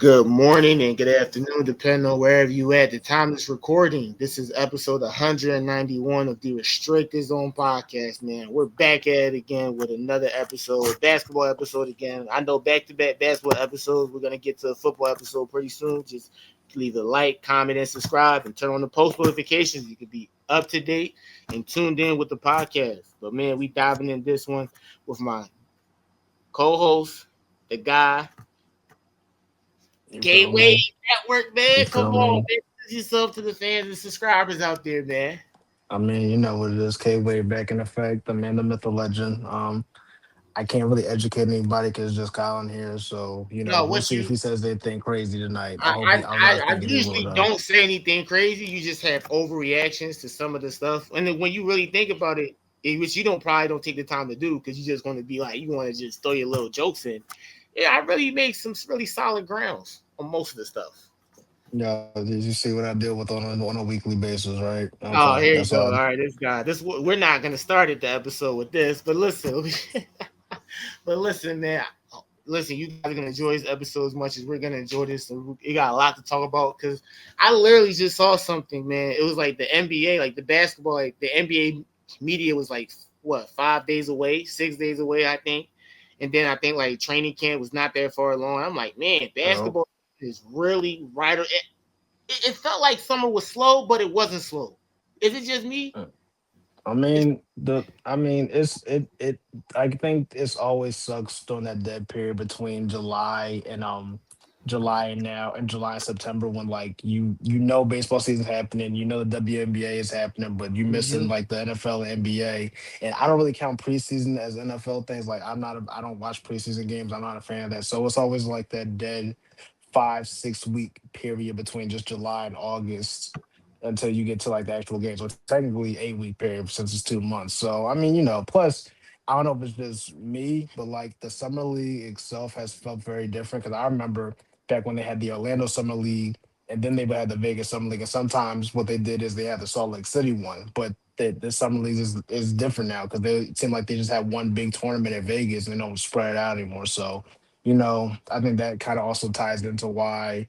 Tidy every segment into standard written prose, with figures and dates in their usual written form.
Good morning and good afternoon, depending on wherever you at. The time is recording. This is episode 191 of the Restricted Zone podcast, man. We're back at it again with another episode, basketball episode again. I know back-to-back basketball episodes. We're going to get to a football episode pretty soon. Just leave a like, comment, and subscribe, and turn on the post notifications. You can be up to date and tuned in with the podcast. But, man, we diving in this one with my co-host, the guy, You feel Gateway me? Network, man. You Come feel on, me? man. Introduce yourself to the fans and subscribers out there, man. I mean, you know what it is. K-Way back in effect. The man, the myth, the legend. I can't really educate anybody because just Collin here. So No, we'll what see if you he says anything crazy tonight. I I, hope I he. I'm I not I thinking he will usually though. don't say anything crazy. You just have overreactions to some of the stuff, and then when you really think about it, which you don't take the time to do because you're just going to be like you want to just throw your little jokes in. Yeah, I really make some really solid grounds on most of the stuff. Yeah, did you see what I deal with on a weekly basis, right? Okay, Oh, here that's you go. all. All right, this guy. We're not going to start at the episode with this, but listen, but listen, man. Listen, you guys are gonna enjoy this episode as much as we're gonna enjoy this. And we got a lot to talk about because I literally just saw something, man. It was like the NBA, like the basketball, like the NBA media was like what 5 days away, 6 days away, I think. And then I think like training camp was not that far along. I'm like, man, You basketball is really right. It felt like summer was slow, but it wasn't slow. Is it just me? know. It's It I think it's always sucks during that dead period between July and now and July and September when like baseball season's happening, the WNBA is happening, but you missing Mhm. like the NFL and NBA. And I don't really count preseason as NFL things. Like I don't watch preseason games. I'm not a fan of that. So it's always like that dead 5 6 week period between just July and August until you get to like the actual games. So technically 8 week period since it's 2 months. So I mean, plus I don't know if it's just me, but like the summer league itself has felt very different because I remember back when they had the Orlando Summer League and then they would have the Vegas Summer League. And sometimes what they did is they had the Salt Lake City one, but the summer league is different now because they seem like they just have one big tournament in Vegas and they don't spread it out anymore. So, I think that kind of also ties into why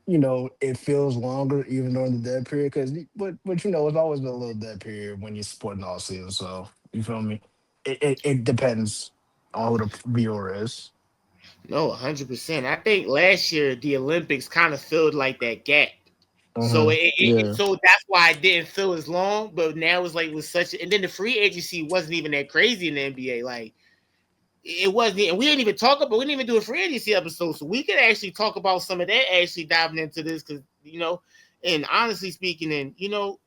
it feels longer even during the dead period because but it's always been a little dead period when you're supporting all season. So you feel me? It depends on who the viewer is. No, 100%. I think last year the Olympics kind of filled like that gap. So Yeah. so that's why it didn't feel as long, but now it's like it was such and then the free agency wasn't even that crazy in the NBA. Like it wasn't, and we didn't even talk about, we didn't even do a free agency episode, so we could actually talk about some of that actually diving into this because and honestly speaking, and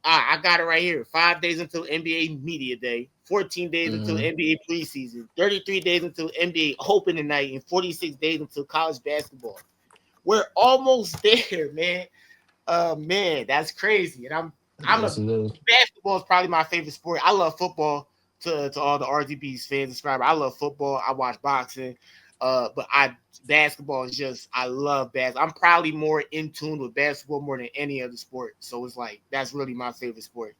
I got it right here: 5 days until NBA media day, 14 days until hmm NBA preseason, 33 days until NBA opening night, and 46 days until college basketball. We're almost there, man. Man, that's crazy, and I'm Yes, a it is. basketball is probably my favorite sport. I love football. To all the RGB's fans, subscribers, I love football. I watch boxing, but basketball is just I love basketball. I'm probably more in tune with basketball more than any other sport. So it's like that's really my favorite sport.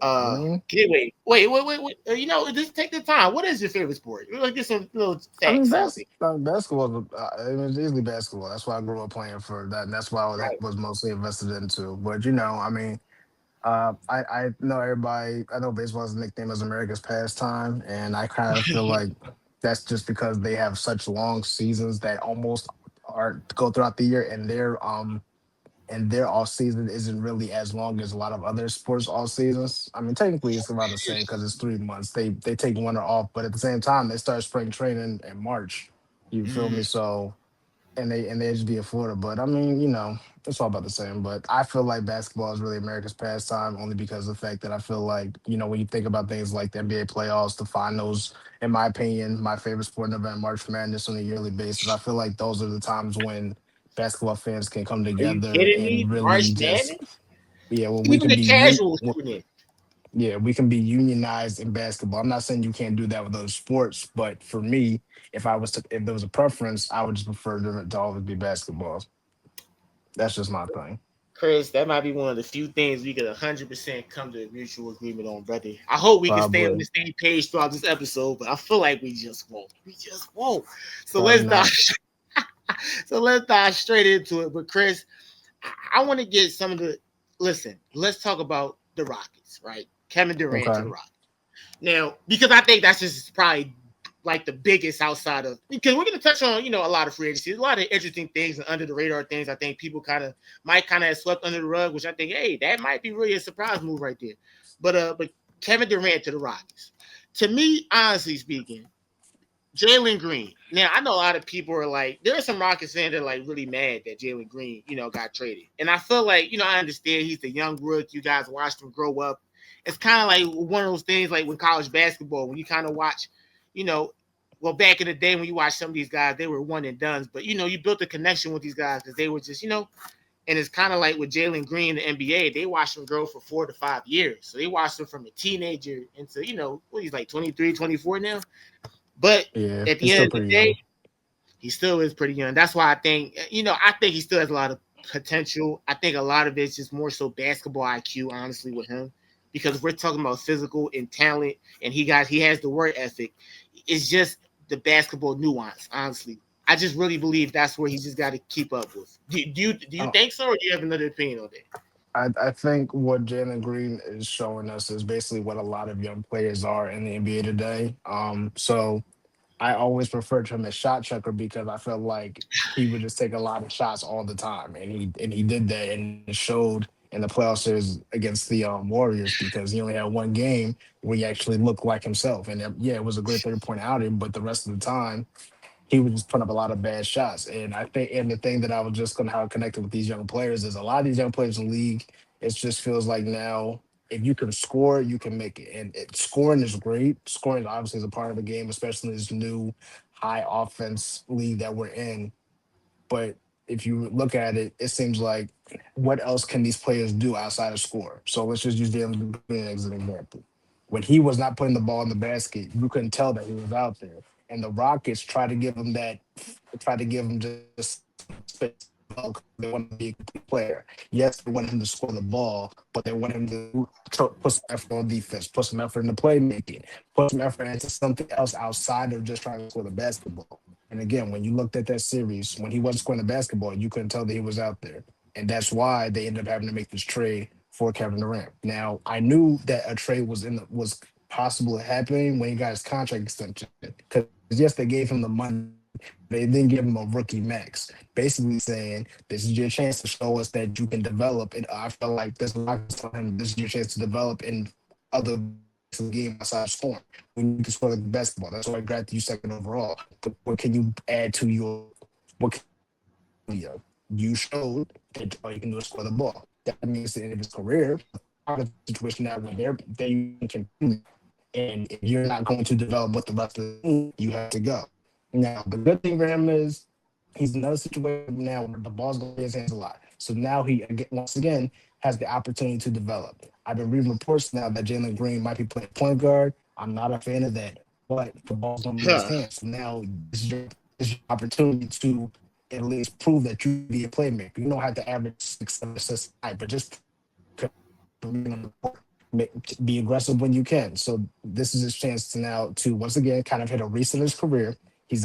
I mean, Wait. Just take the time. What is your favorite sport? Like get some little facts out there. basketball. It was easily basketball. That's why I grew up playing for that, and that's why that Right. was mostly invested into. But I mean, I know everybody. I know baseball's nickname as America's pastime, and I kind of feel like that's just because they have such long seasons that almost are go throughout the year, and their off season isn't really as long as a lot of other sports off seasons. I mean, technically it's around the same because it's 3 months. They take winter off, but at the same time they start spring training in March. You feel Mm. me? So and they just be in Florida. But I mean, it's all about the same. But I feel like basketball is really America's pastime only because of the fact that I feel like, when you think about things like the NBA playoffs, the finals, in my opinion, my favorite sport event, March Madness on a yearly basis, I feel like those are the times when basketball fans can come Are you together kidding and me? really March just, Madness? yeah, well, we Even can the be casuals doing it. yeah, we can be unionized in basketball. I'm not saying you can't do that with other sports, but for me, if there was a preference, I would just prefer to always be basketball. That's just my thing. Chris, that might be one of the few things we could 100% come to a mutual agreement on, brother. I hope we can stay on Probably, the same page throughout this episode, but I feel like we just won't. We just won't. So probably let's dive. not. So let's dive straight into it. But Chris, I want to get some of the listen. Let's talk about the Rockets, right? Kevin Durant to the Okay. Rockets. Now, because I think that's just probably like the biggest outside of because we're gonna touch on a lot of free agency, a lot of interesting things and under the radar things. I think people kind of have swept under the rug, which I think hey that might be really a surprise move right there. But Kevin Durant to the Rockets, to me, honestly speaking, Jalen Green. Now I know a lot of people are like, there are some Rockets fans that are like really mad that Jalen Green, got traded. And I feel like, I understand he's the young rook. You guys watched him grow up. It's kind of like one of those things like when college basketball, when you kind of watch, you know, well, back in the day when you watch some of these guys, they were one and dones, but you built a connection with these guys because they were just, and it's kind of like with Jalen Green in the NBA, they watched him grow for 4 to 5 years. So they watched him from a teenager into, what he's like 23, 24 now. But Yeah, at he's the still end of the pretty day, young. he still is pretty young. That's why I think, I think he still has a lot of potential. I think a lot of it's just more so basketball IQ, honestly, with him. Because if we're talking about physical and talent, and he has the work ethic. It's just the basketball nuance, honestly. I just really believe that's where he just got to keep up with. Do you Uh, think so, or do you have another opinion on that? I think what Jalen Green is showing us is basically what a lot of young players are in the NBA today. So I always refer to him as shot checker because I felt like he would just take a lot of shots all the time, and he did that, and it showed in the playoff series against the Warriors because he only had one game where he actually looked like himself, and yeah, it was a great 30 point outing, but the rest of the time he was just putting up a lot of bad shots. And I think, and the thing that I was just gonna have connected with these young players is a lot of these young players in the league. It just feels like now, if you can score, you can make it. And scoring is great. Scoring obviously is a part of the game, especially in this new high offense league that we're in. But if you look at it, it seems like what else can these players do outside of score? So let's just use Jalen Green as an example. When he was not putting the ball in the basket, you couldn't tell that he was out there. And the Rockets try to give him just space to develop because they want to be a complete player. Yes, they want him to score the ball, but they want him to put some effort on defense, put some effort into playmaking, put some effort into something else outside of just trying to score the basketball. And again, when you looked at that series, when he wasn't scoring the basketball, you couldn't tell that he was out there. And that's why they ended up having to make this trade for Kevin Durant. Now, I knew that a trade was possible happening when he got his contract extension. Because yes, they gave him the money, they didn't give him a rookie max. Basically saying, this is your chance to show us that you can develop. And I felt like this Rockets telling him this is your chance to develop in other aspects of the game outside of scoring. We need you to score like basketball. That's why I drafted you second overall. But what can you add to your what can you add to your portfolio? You showed that all you can do is score the ball. That means the end of his career. Rockets in a situation now where they can compete. And if you're not going to develop with the rest of the team, you have to go. Now, the good thing for him is he's in another situation now where the ball's going to his hands a lot. So now once again has the opportunity to develop. I've been reading reports now that Jalen Green might be playing point guard. I'm not a fan of that, but the ball's going to be in his Huh. hands. So now this is your opportunity to at least prove that you can be a playmaker. You don't have to average 6, 7 assists a night, but just being on the court. Be aggressive when you can. So this is his chance to now to once again kind of hit a reset in his career. He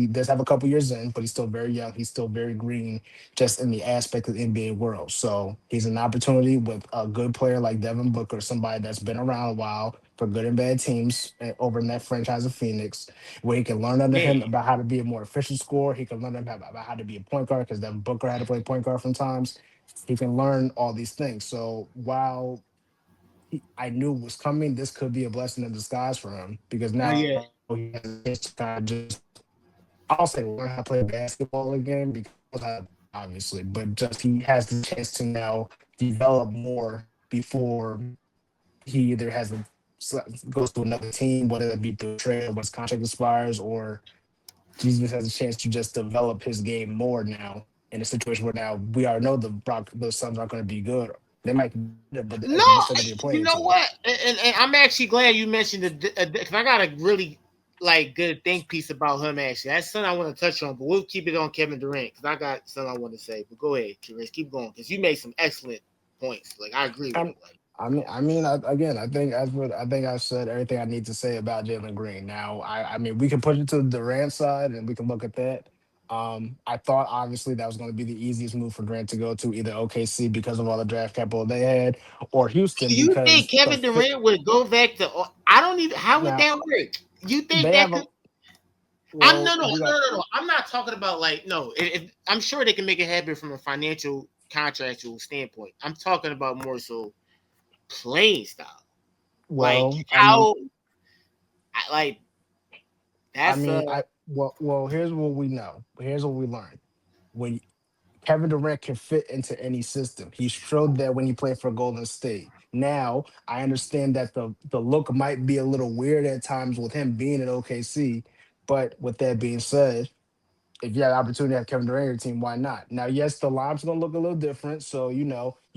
does have a couple years in, but he's still very young. He's still very green, just in the aspect of the NBA world. So he's an opportunity with a good player like Devin Booker, somebody that's been around a while for good and bad teams over in that franchise of Phoenix, where he can learn under Man. him about how to be a more efficient scorer. He can learn about how to be a point guard because Devin Booker had to play point guard from times. He can learn all these things. So while I knew was coming, this could be a blessing in disguise for him because Oh now yeah. he has a chance to kind of just, I'll say, learn how to play basketball again because he knows how to play, obviously, but just he has the chance to now develop more before he either goes to another team, whether it be through a trade or when his contract expires, or Jesus has a chance to just develop his game more now in a situation where now we already know the Suns aren't going to be good. They might be good, but No, they're still going to be a you playing know team. what? And I'm actually glad you mentioned because I got a really like good think piece about him. Actually, that's something I want to touch on, but we'll keep it on Kevin Durant because I got something I want to say. But go ahead, Chris, keep going because you made some excellent points. Like I agree with Um, it. Like again, I think I've said everything I need to say about Jalen Green. Now, I mean, we can push it to the Durant side, and we can look at that. I thought obviously that was going to be the easiest move for Durant to go to either OKC because of all the draft capital they had, or Houston You think because the Kevin fit. Durant would go back to? I don't even. How would Now that work? You think they that have could? a well, you got No. I'm not talking about like no. I'm sure they can make it happen from a financial contractual standpoint. I'm talking about more so playing style. Like well, how, like I that's mean, here's what we know. Here's what we learned. When Kevin Durant can fit into any system. He showed that when he played for Golden State. Now, I understand that the look might be a little weird at times with him being at OKC, but with that being said, if you had the opportunity to have Kevin Durant on your team, why not? Now, yes, the line's gonna look a little different, so you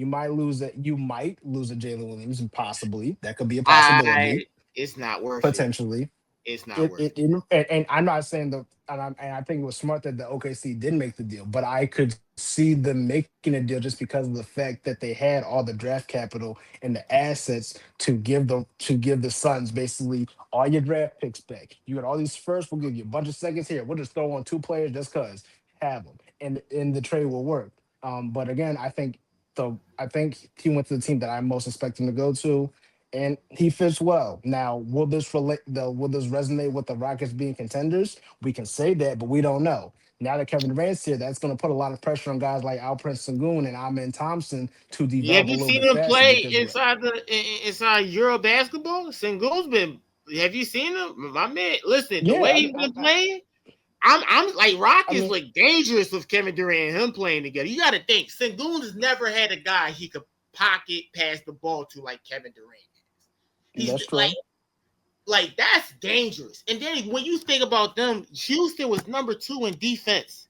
might lose a Jalen Williams, possibly. That could be a I. possibility, It's not worth it. potentially. It's not it, worth it, it. it and I'm not saying and I think it was smart that the OKC did make the deal, but I could see them making a deal just because of the fact that they had all the draft capital and the assets to give the Suns basically all your draft picks back. You got all these firsts, we'll give you a bunch of seconds here. We'll just throw on two players just cause have them, and the trade will work. But again, I think he went to the team that I most expect him to go to, and he fits well. Now, will this resonate with the Rockets being contenders? We can say that, but we don't know. Now that Kevin Durant's here, that's going to put a lot of pressure on guys like Alperen Sengun and Amen Thompson to Have develop a you little seen bit him faster play because inside Euro basketball? Sengun's been. Have you seen him, my man? Listen, the yeah, way he's been playing, I'm like I Rockets mean look dangerous with Kevin Durant and him playing together. You got to think Sengun has never had a guy he could pocket pass the ball to like Kevin Durant. He's that's true. like that's dangerous. And then when you think about them, Houston was number 2 in defense.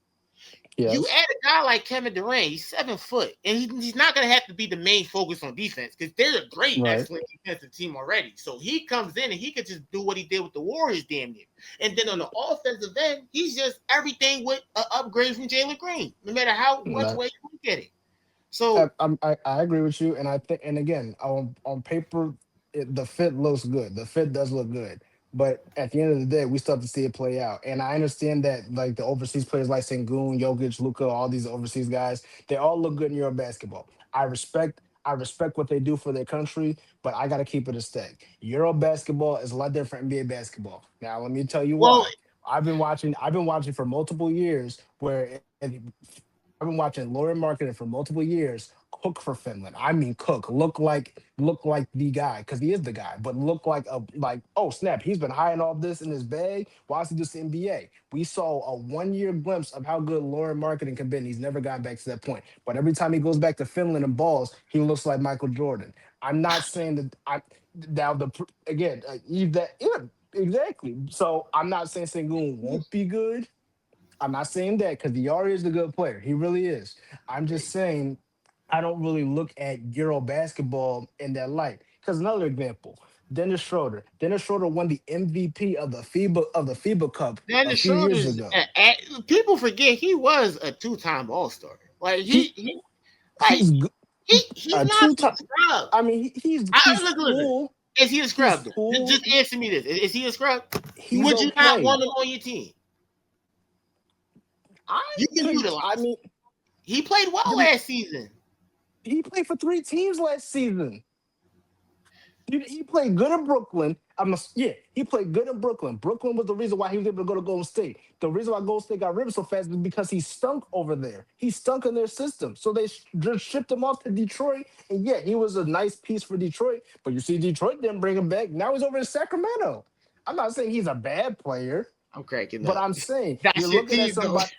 You Yes, add a guy like Kevin Durant, he's 7 foot, and he's not going to have to be the main focus on defense because they're a great, right. excellent defensive team already. So he comes in and he could just do what he did with the Warriors, damn near. And then on the offensive end, he's just everything with an upgrade from Jalen Green, no matter how much That way you look at it. So I agree with you, and I think, and again, on paper, the fit looks good. The fit does look good, but at the end of the day, we still have to see it play out. And I understand that, like the overseas players like Sengun, Jokic, Luka, all these overseas guys, they all look good in Euro basketball. I respect what they do for their country, but I got to keep it a stack. Euro basketball is a lot different from NBA basketball. Now, let me tell you well, why. I've been watching for multiple years I've been watching Lauren Marketing for multiple years cook for Finland. I mean, cook, look like the guy because he is the guy, but look like oh snap, he's been hiding all this in his bag. Why is he just the NBA? We saw a 1 year glimpse of how good Lauren Marketing can be. And he's never gotten back to that point. But every time he goes back to Finland and balls, he looks like Michael Jordan. I'm not saying that I now the again that yeah, exactly. So I'm not saying Sengun won't be good. I'm not saying that because Diarra is a good player. He really is. I'm just saying I don't really look at Euro basketball in that light. Because another example, Dennis Schroeder. Dennis Schroeder won the MVP of the FIBA Cup a Dennis few years Schroeder's ago. people forget he was a 2-time All-Star. Like He like he's he's a not two some time. scrub. I mean, he's Listen. cool. Is he a He's scrub? cool. Just answer me this. Is he a scrub? He's Would you not okay. want him on your team? I You can could. I utilize him. mean, He played well the, last season. he played for 3 teams last season. He played good in Brooklyn. He played good in Brooklyn. Brooklyn was the reason why he was able to go to Golden State. The reason why Golden State got rid of him so fast is because he stunk over there. He stunk in their system. So they just shipped him off to Detroit. And yeah, he was a nice piece for Detroit. But you see, Detroit didn't bring him back. Now he's over in Sacramento. I'm not saying he's a bad player, I'm cracking but up. I'm saying you're That's your looking at team, though. somebody.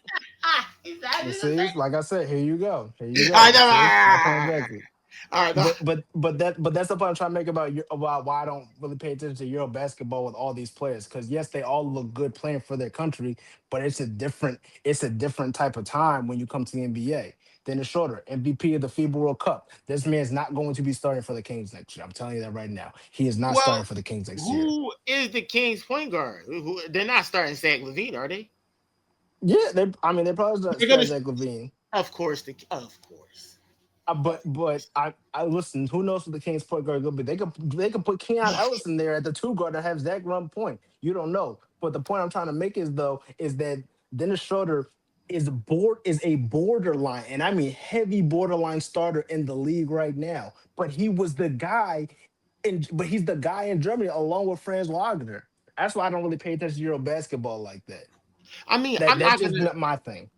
You see, like I said, here you go. Here you I go. know. See, my point exactly. All right. No. But that's the point I'm trying to make about why I don't really pay attention to Euro basketball with all these players because yes they all look good playing for their country but it's a different type of time when you come to the NBA. Dennis Schroeder, MVP of the FIBA World Cup. This man's not going to be starting for the Kings next year. I'm telling you that right now. He is not Well, starting for the Kings next year. who is the Kings point guard? They're not starting Zach Levine, are they? Yeah, they probably They're gonna, start Zach Levine. of course. I listen. Who knows what the Kings point guard is gonna be? They could put Keon Ellis in there at the two guard and have Zach run point. You don't know. But the point I'm trying to make is that Dennis Schroeder. is a borderline, and I mean heavy borderline starter in the league right now. But he was the guy, but he's the guy in Germany along with Franz Wagner. That's why I don't really pay attention to Euro basketball like that. I mean, That I'm that's not just gonna. not my thing.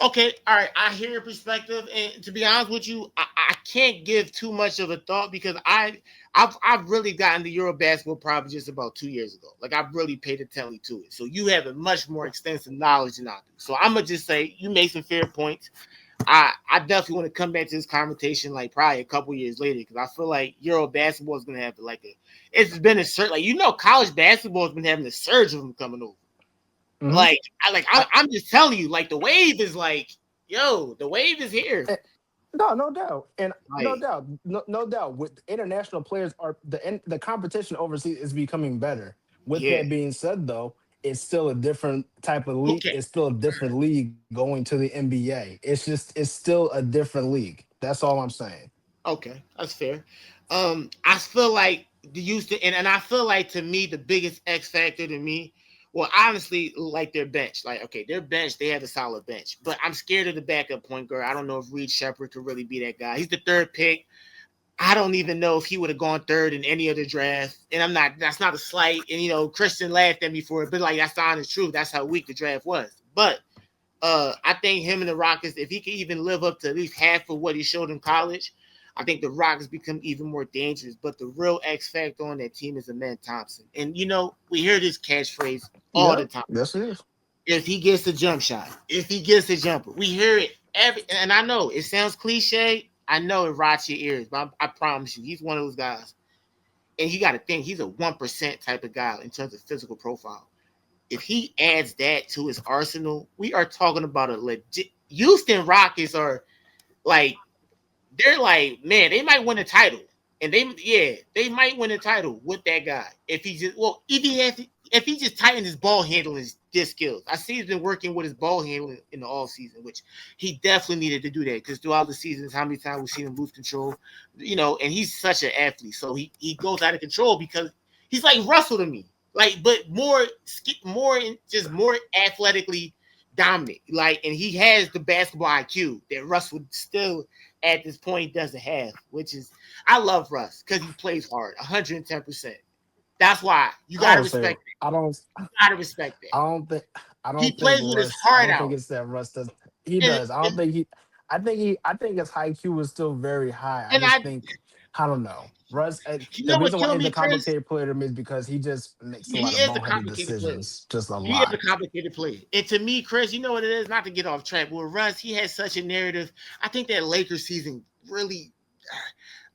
Okay, all right. I hear your perspective, and to be honest with you, I can't give too much of a thought because I've really gotten to Euro basketball probably just about 2 years ago. Like I've really paid attention to it. So you have a much more extensive knowledge than I do. So I'm gonna just say you made some fair points. I definitely want to come back to this conversation like probably a couple years later because I feel like Euro basketball is gonna have to like a. It's been a surge, like college basketball has been having a surge of them coming over. Hmm. Like I'm just telling you, like the wave is like, yo, the wave is here. No, no doubt, and no Like, doubt, no doubt. With international players, are the competition overseas is becoming better. With yeah, that being said, though, it's still a different type of league. okay, It's still a different league going to the NBA. It's still a different league. That's all I'm saying. okay, that's fair. I feel like the Houston, and I feel like to me the biggest X factor to me, well, honestly, like their bench. Like, okay, their bench, they have a solid bench, but I'm scared of the backup point guard. I don't know if Reed Shepard could really be that guy. He's the third pick. I don't even know if he would have gone third in any other draft. And I'm not, that's not a slight. And, Christian laughed at me for it, but like, that's the honest truth. That's how weak the draft was. But I think him and the Rockets, if he can even live up to at least half of what he showed in college, I think the Rockets become even more dangerous. But the real X factor on that team is Amen Thompson. And, we hear this catchphrase all Yeah, the time. yes, it is. If he gets the jump shot, if he gets the jumper, we hear it and I know it sounds cliche. I know it rots your ears, but I promise you, he's one of those guys. And you got to think he's a 1% type of guy in terms of physical profile. If he adds that to his arsenal, we are talking about a legit. Houston Rockets are like they're like, man, they might win a title. And they might win a title with that guy. If he just if he just tightened his ball handling his skills. I see he's been working with his ball handling in the off season, which he definitely needed to do that because throughout the seasons, how many times we've seen him lose control, and he's such an athlete. So he goes out of control because he's like Russell to me. Like, but more athletically dominant. Like, and he has the basketball IQ that Russell still at this point doesn't have, which is I love Russ because he plays hard, 110%. That's why you I gotta don't say respect it. I don't. You gotta respect that. I don't think I He don't think plays with his Russ. I heart don't think out. it's that Russ does. He And does. I don't and, think he. I think his IQ is still very high. I and just I think I don't know Russ. you The know what reason why killed he's a me, Chris? complicated player to me is because he just makes a He lot of is a boneheaded complicated player. decisions. Just a He is lot. a complicated player. And to me, Chris, you know what it is? Not to get off track, but with Russ, he has such a narrative. I think that Lakers season really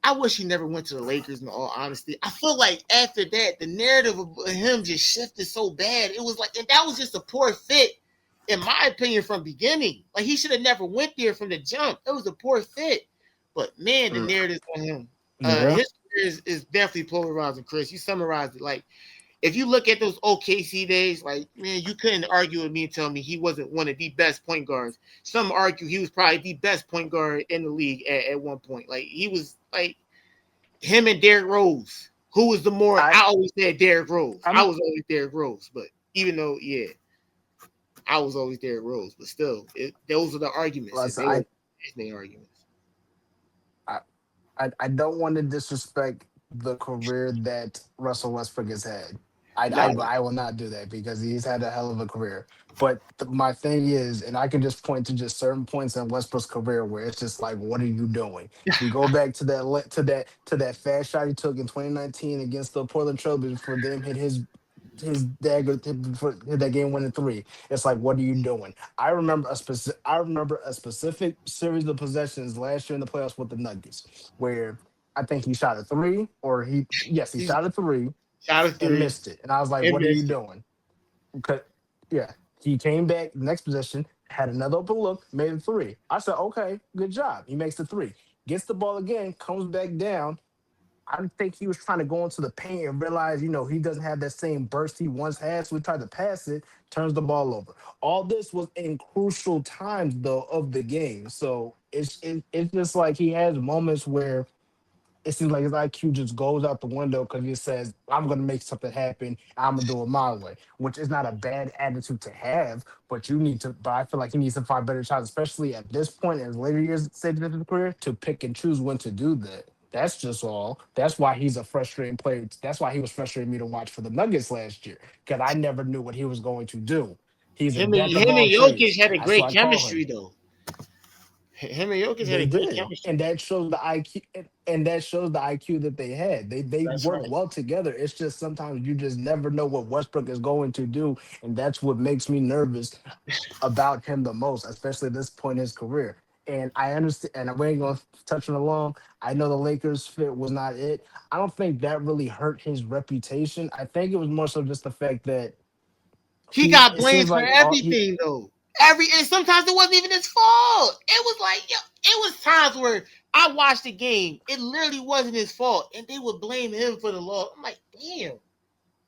I wish he never went to the Lakers in all honesty. I feel like after that, the narrative of him just shifted so bad. It was like, and that was just a poor fit, in my opinion, from beginning. Like he should have never went there from the jump. It was a poor fit. But man, the Mm. narrative on him, Yeah. his career is definitely polarizing, Chris. You summarized it. Like if you look at those OKC days, like man, you couldn't argue with me and tell me he wasn't one of the best point guards. Some argue he was probably the best point guard in the league at one point. Like he was like him and Derrick Rose. Who was the more? I I always said Derrick Rose. I I'm was always Derrick Rose, but even though, yeah, I was always Derrick Rose, but still, those are the arguments. If listen, they were main arguments, I I don't want to disrespect the career that Russell Westbrook has had. no, I will not do that because he's had a hell of a career. But my thing is, and I can just point to just certain points in Westbrook's career where it's just like, what are you doing? We go back to to that fast shot he took in 2019 against the Portland Trailblazers for them hit his dagger for hit that game winning three. It's like, what are you doing? I remember a specific series of possessions last year in the playoffs with the Nuggets where I think he shot a three, or he he's shot a three shot of and three missed it. And I was like, and what are you missed it. doing? Because yeah, he came back the next possession, had another open look, made a three. I said, okay, good job. He makes the three, gets the ball again, comes back down. I think he was trying to go into the paint and realize, he doesn't have that same burst he once had. So he tried to pass it, turns the ball over. All this was in crucial times though of the game. So it's just like he has moments where it seems like his IQ just goes out the window because he says, I'm going to make something happen. I'm going to do it my way, which is not a bad attitude to have, but but I feel like he needs to find better shots, especially at this point in his later years stage of his career, to pick and choose when to do that. That's just all. That's why he's a frustrating player. That's why he was frustrating me to watch for the Nuggets last year because I never knew what he was going to do. He's a jack of Him all and Jokic trades. had a That's great why I call chemistry him. though. Him and Jokic had They a great did, chemistry. and that shows the IQ, and that shows the IQ that they had. They That's work right. well together. It's just sometimes you just never know what Westbrook is going to do, and that's what makes me nervous about him the most, especially at this point in his career. And I understand, and we ain't gonna touch on it long. I know the Lakers fit was not it. I don't think that really hurt his reputation. I think it was more so just the fact that He got it seems blamed for like all he everything though. And sometimes it wasn't even his fault. It was like, yo, it was times where I watched the game. It literally wasn't his fault, and they would blame him for the loss. I'm like, damn,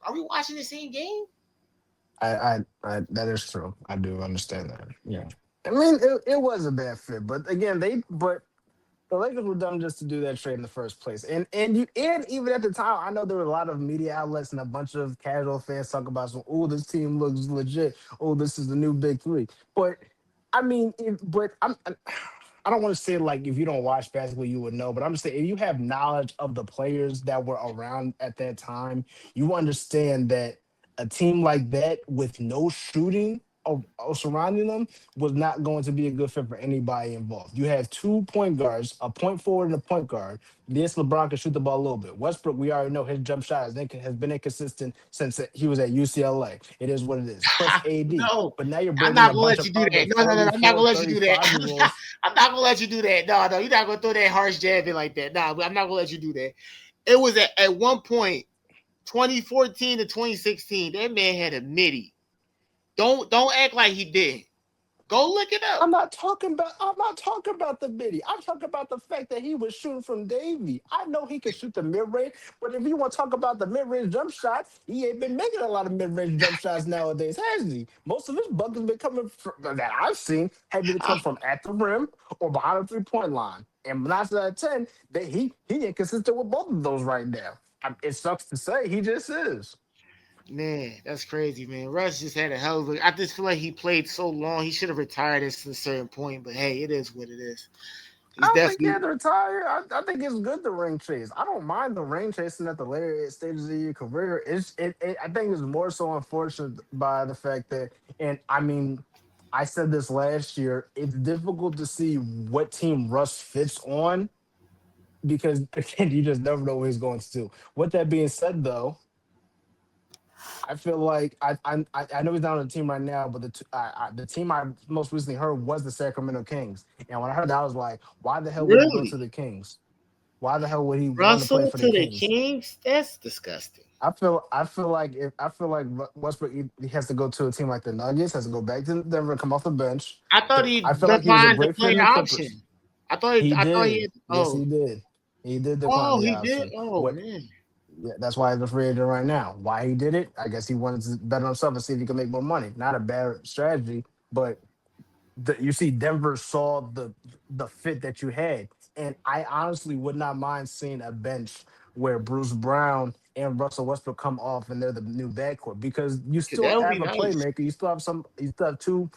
are we watching the same game? that is true. I do understand that. Yeah. I mean, it was a bad fit, but again, but the Lakers were dumb just to do that trade in the first place. And even at the time, I know there were a lot of media outlets and a bunch of casual fans talk about some, oh, this team looks legit. Oh, this is the new big three. But I mean, I don't want to say like if you don't watch basketball, you would know, but I'm just saying if you have knowledge of the players that were around at that time, you understand that a team like that with no shooting surrounding them was not going to be a good fit for anybody involved. You have 2 point guards, a point forward and a point guard. Yes, LeBron can shoot the ball a little bit. Westbrook, we already know his jump shot has been inconsistent since he was at UCLA. It is what it is. Plus AD. No, But now you're I'm bringing not a gonna bunch let of you do other that. No. I'm not gonna 34, let you do that. 35 year olds. I'm not gonna let you do that. No, you're not gonna throw that harsh jab in like that. No, I'm not gonna let you do that. It was at one point, 2014 to 2016. That man had a midi. Don't act like he did. Go look it up. I'm not talking about the biddy. I'm talking about the fact that he was shooting from Davy. I know he can shoot the mid range, but if you want to talk about the mid range jump shots, he ain't been making a lot of mid range jump shots nowadays, has he? Most of his buckets been coming from, that I've seen have been come I, from at the rim or behind the 3 point line. And 9 out of 10, that he inconsistent with both of those right now. It sucks to say, he just is. man, that's crazy, man. Russ just had a hell of a. I just feel like he played so long. He should have retired at a certain point. But hey, it is what it is. I He's don't think he definitely had to retire. I think it's good the ring chase. I don't mind the ring chasing at the later stages of your career. I think it's more so unfortunate by the fact that, and I mean, I said this last year. It's difficult to see what team Russ fits on because again, you just never know what he's going to do. With that being said, though, I feel like I know he's not on the team right now, but the team I most recently heard was the Sacramento Kings. And when I heard that, I was like, why the hell would he go to really the Kings? Why the hell would he want to play Russell for the to the Kings? Kings. That's disgusting. I feel like Westbrook he has to go to a team like the Nuggets, has to go back to Denver, come off the bench. I thought he I feel like he was a declined the great fit in player the Clippers. option. He I thought he did. had. Yes, Oh, he did. He did decline the he did. option. Oh What man. Yeah, that's why he's a free agent right now. Why he did it? I guess he wanted to bet on himself and see if he could make more money. Not a bad strategy, but you see, Denver saw the fit that you had, and I honestly would not mind seeing a bench where Bruce Brown and Russell Westbrook come off and they're the new backcourt because you still That would be have a nice. playmaker. You still have two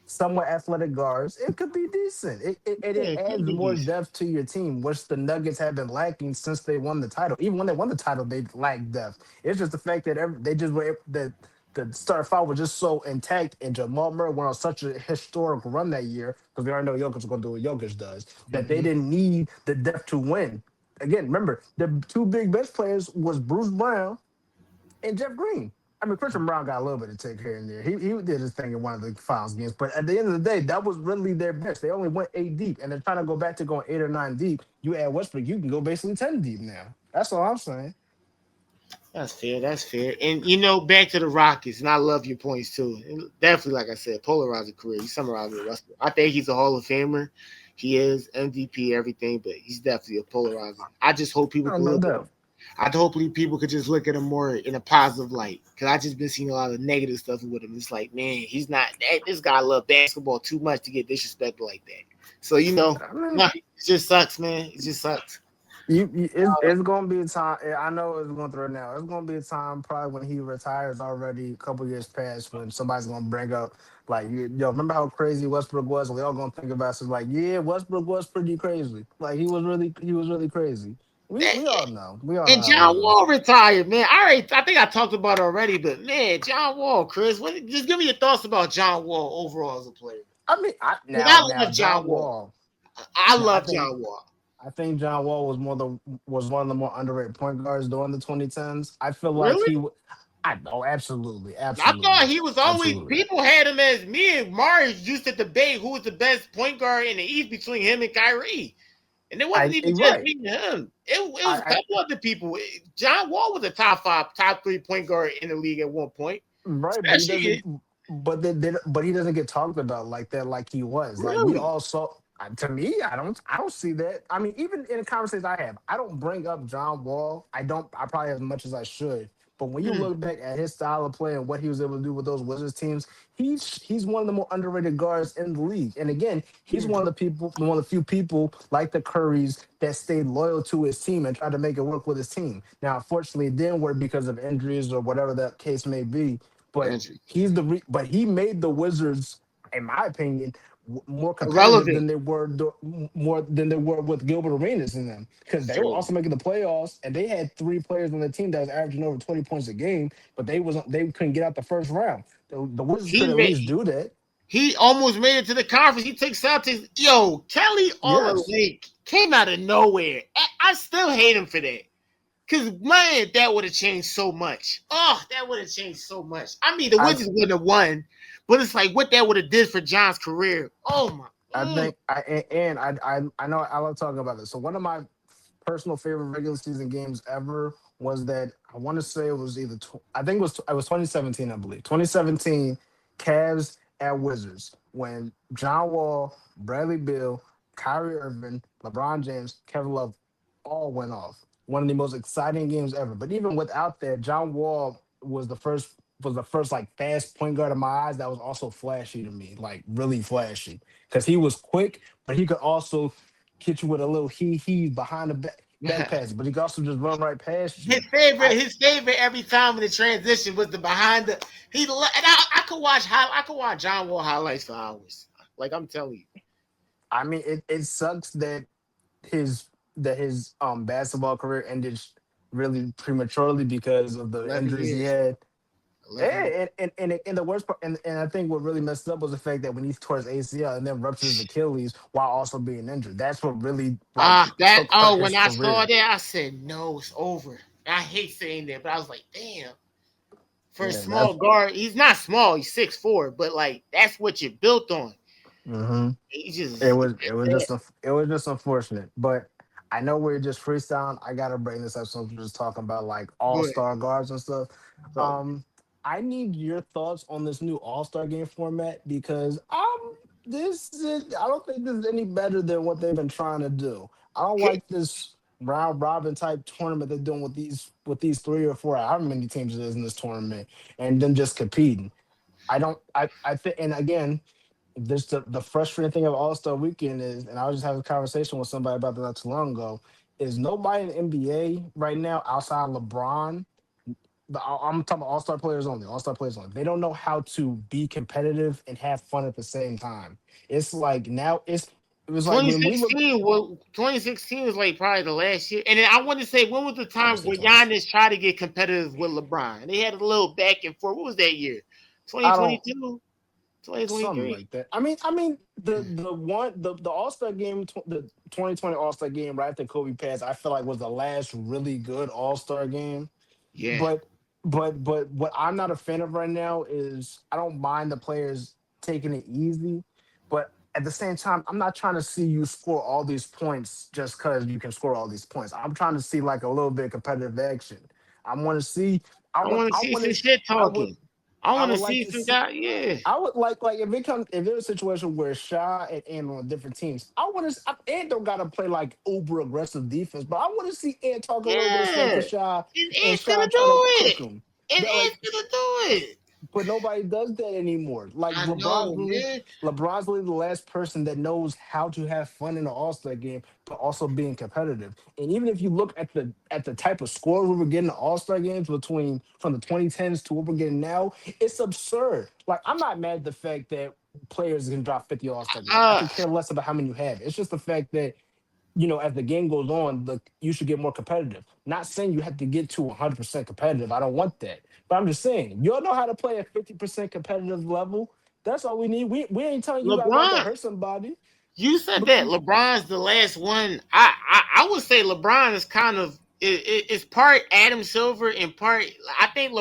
somewhat athletic guards. It could be decent. Yeah, It it adds could be more decent. depth to your team, which the Nuggets have been lacking since they won the title. Even when they won the title, they lacked depth. It's just the fact that they just were that the start five was just so intact, and Jamal Murray went on such a historic run that year because we already know Jokic is going to do what Jokic does. That they Hmm. didn't need the depth to win. Again, remember the two big bench players was Bruce Brown and Jeff Green. I mean, Christian Brown got a little bit to take here and there. He did his thing in one of the finals games, but at the end of the day, that was really their best. They only went 8 deep, and they're trying to go back to going 8 or 9 deep. You add Westbrook, you can go basically 10 deep now. That's all I'm saying. That's fair. That's fair. And back to the Rockets, and I love your points too. And definitely, like I said, polarizing career. You summarized it, Russell. I think he's a Hall of Famer. He is MVP, everything, but he's definitely a polarizer. I just hope people Oh, can no look at him. doubt. I hopefully people could just look at him more in a positive light because I just been seeing a lot of negative stuff with him. It's like, man, he's not that. This guy love basketball too much to get disrespected like that. So I mean, no, it just sucks, man. It just sucks. It's gonna be a time. I know it's going through it now. It's gonna be a time probably when he retires already. A couple years past when somebody's gonna bring up like, yo, remember how crazy Westbrook was? And we all gonna think about it. So like, yeah, Westbrook was pretty crazy. Like he was really crazy. We all know. We all know And how it John goes. Wall retired, man. I think I talked about it already, but man, John Wall, Chris, just give me your thoughts about John Wall overall as a player. I mean, Because now I love John John Wall. Wall. I Now love John Wall. I think John Wall was one of the more underrated point guards during the 2010s. I feel like Really? I know absolutely, I thought absolutely, he was always absolutely. people had him as me and Marius used to debate who was the best point guard in the East between him and Kyrie. And it wasn't even You're just right. me and him. It was a I couple other people. John Wall was a top five, top three point guard in the league at one point. right, but he Especially doesn't. But he doesn't get talked about like that, like he was. Like we really. all saw. To me, I don't see that. I mean, even in the conversations I have, I don't bring up John Wall. I don't. I probably as much as I should. But when you Mm, look back at his style of play and what he was able to do with those Wizards teams, he's one of the more underrated guards in the league. And again, he's mm, one of the people, one of the few people like the Currys that stayed loyal to his team and tried to make it work with his team. Now, unfortunately, it didn't work because of injuries or whatever that case may be. But Andrew. but he made the Wizards, in my opinion, more competitive Irrelevant. than more than they were with Gilbert Arenas in them because they were True. also making the playoffs and they had three players on the team that was averaging over 20 points a game, but they couldn't get out the first round. The Wizards could He at least made do that. he almost made it to the conference. He took Celtics. Yo, Kelly Yes, Olynyk came out of nowhere. I still hate him for that. Cause man, that would have changed so much. Oh, that would have changed so much. I mean, the I Wizards wouldn't have won, but it's like what that would have did for John's career. Oh my. I think I know I love talking about this. So one of my personal favorite regular season games ever was that I want to say it was I think it was 2017, I believe. 2017 Cavs at Wizards when John Wall, Bradley Beal, Kyrie Irving, LeBron James, Kevin Love all went off. One of the most exciting games ever. But even without that, John Wall was the first like fast point guard in my eyes that was also flashy to me, like really flashy. Because he was quick, but he could also hit you with a little he behind the back pass, but he could also just run right past you. I His favorite every time in the transition was the behind the and I could watch John Wall highlights for hours. Like I'm telling you. I mean it sucks his his basketball career ended really prematurely because of the 11 injuries he years. had. 11 And the worst part, and I think what really messed up was the fact that when he tore his ACL and then ruptured his Achilles while also being injured, that's what really like hurt his When I saw career. that, I said, no, it's over. I hate saying that, but I was like, damn. For a Yeah, small that's. guard, he's not small, he's 6'4", but like that's what you're built on. hmm He just it was just unfortunate, but I know we're just freestyling. I gotta bring this up since we're just talking about like go all ahead. star guards and stuff. So Um, I need your thoughts on this new all star game format because I don't think this is any better than what they've been trying to do. I don't he, like this round robin type tournament they're doing with these three or four, however many teams it is in this tournament, and them just competing. I don't. I think, and again, this the frustrating thing of All Star Weekend is, and I was just having a conversation with somebody about that not too long ago. Is nobody in the NBA right now outside LeBron? I'm talking about All Star players only. All Star players only. They don't know how to be competitive and have fun at the same time. It's like now it was like when we look. 2016 was like probably the last year. And then I want to say, when was the I would time say where 20. Giannis tried to get competitive with LeBron? They had a little back and forth. What was that year? I don't 2022, something 2023. like that. I mean the All Star game, the 2020 All Star game right after Kobe passed. I feel like was the last really good All Star game. Yeah. But but what I'm not a fan of right now is I don't mind the players taking it easy, but at the same time, I'm not trying to see you score all these points just because you can score all these points. I'm trying to see like a little bit of competitive action. I want to see. I want to I see want some to. shit I would. talking. I I want to would like see to some see. guy. Yeah. I would like if there's a situation where Shaw and on different teams. I want to. Ant don't gotta play like uber aggressive defense, but I want to see Ant talk a little bit of smack Yeah. to Shaw And and Ant's Shaw gonna try to do cook it. him. And That like Ant's gonna do it. But nobody does that anymore. Like I know, man. LeBron's really the last person that knows how to have fun in an All Star game, but also being competitive. And even if you look at the type of scores we were getting in All Star games between from the 2010s to what we're getting now, it's absurd. Like I'm not mad at the fact that players can drop 50 All Star games. I Uh, could care less about how many you have. It's just the fact that as the game goes on, you should get more competitive. Not saying you have to get to 100% competitive. I don't want that. But I'm just saying, you all know how to play at 50% competitive level. That's all we need. We ain't telling you guys not to LeBron, hurt somebody. you said But that LeBron's the last one. I would say LeBron is kind of it's part Adam Silver and part. I think